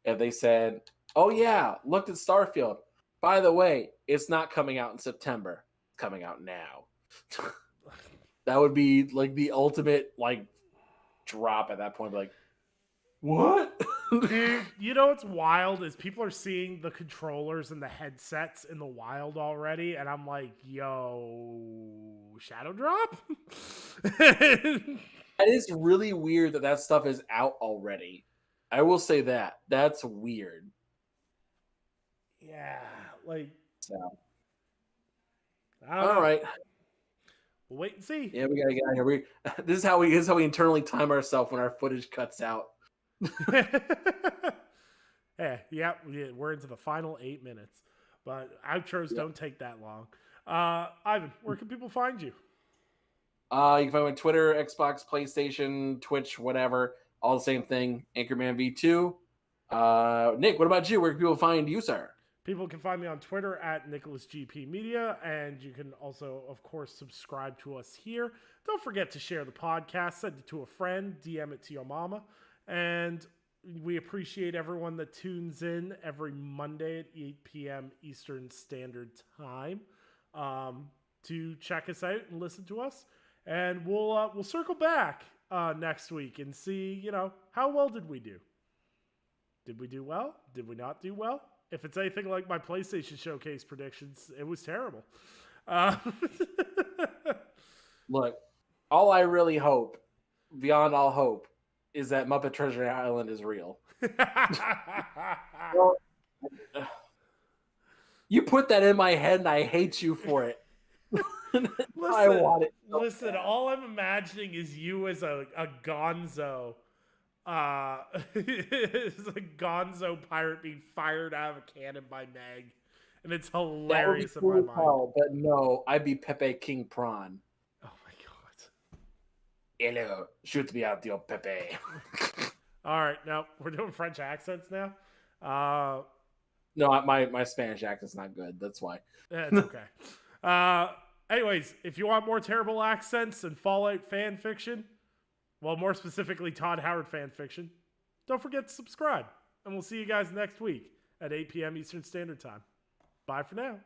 If they said, "Oh yeah, looked at Starfield. By the way, it's not coming out in September. It's coming out now." That would be like the ultimate like drop at that point. Like, what? dude, you know what's wild is people are seeing the controllers and the headsets in the wild already, and I'm like, yo, Shadow Drop? It is really weird that stuff is out already. I will say that. That's weird. Yeah, like... So. All right. We'll wait and see. Yeah, we gotta get out of here. This is how we internally time ourselves when our footage cuts out. yeah, we're into the final 8 minutes, but outros don't take that long. Ivan, where can people find you? You can find me on Twitter, Xbox, PlayStation, Twitch, whatever, all the same thing. Anchorman V2. Nick, what about you? Where can people find you, sir? People can find me on Twitter at NicholasGP Media, and you can also, of course, subscribe to us here. Don't forget to share the podcast, send it to a friend, DM it to your mama, and we appreciate everyone that tunes in every Monday at 8 p.m. Eastern Standard Time to check us out and listen to us. And we'll circle back next week and see, how well did we do? Did we do well? Did we not do well? If it's anything like my PlayStation Showcase predictions, it was terrible. Look, all I really hope, beyond all hope, is that Muppet Treasure Island is real. Well, you put that in my head, and I hate you for it. I want it. Listen, all I'm imagining is you as a gonzo. It's a gonzo pirate being fired out of a cannon by Meg, and it's hilarious in my mind. But no, I'd be Pepe King Prawn. Oh my god! Hello, shoot me out, your Pepe. All right, now we're doing French accents now. No, my Spanish accent's not good. That's why. That's okay. Anyways, if you want more terrible accents and Fallout fan fiction. Well, more specifically, Todd Howard fan fiction. Don't forget to subscribe. And we'll see you guys next week at 8 p.m. Eastern Standard Time. Bye for now.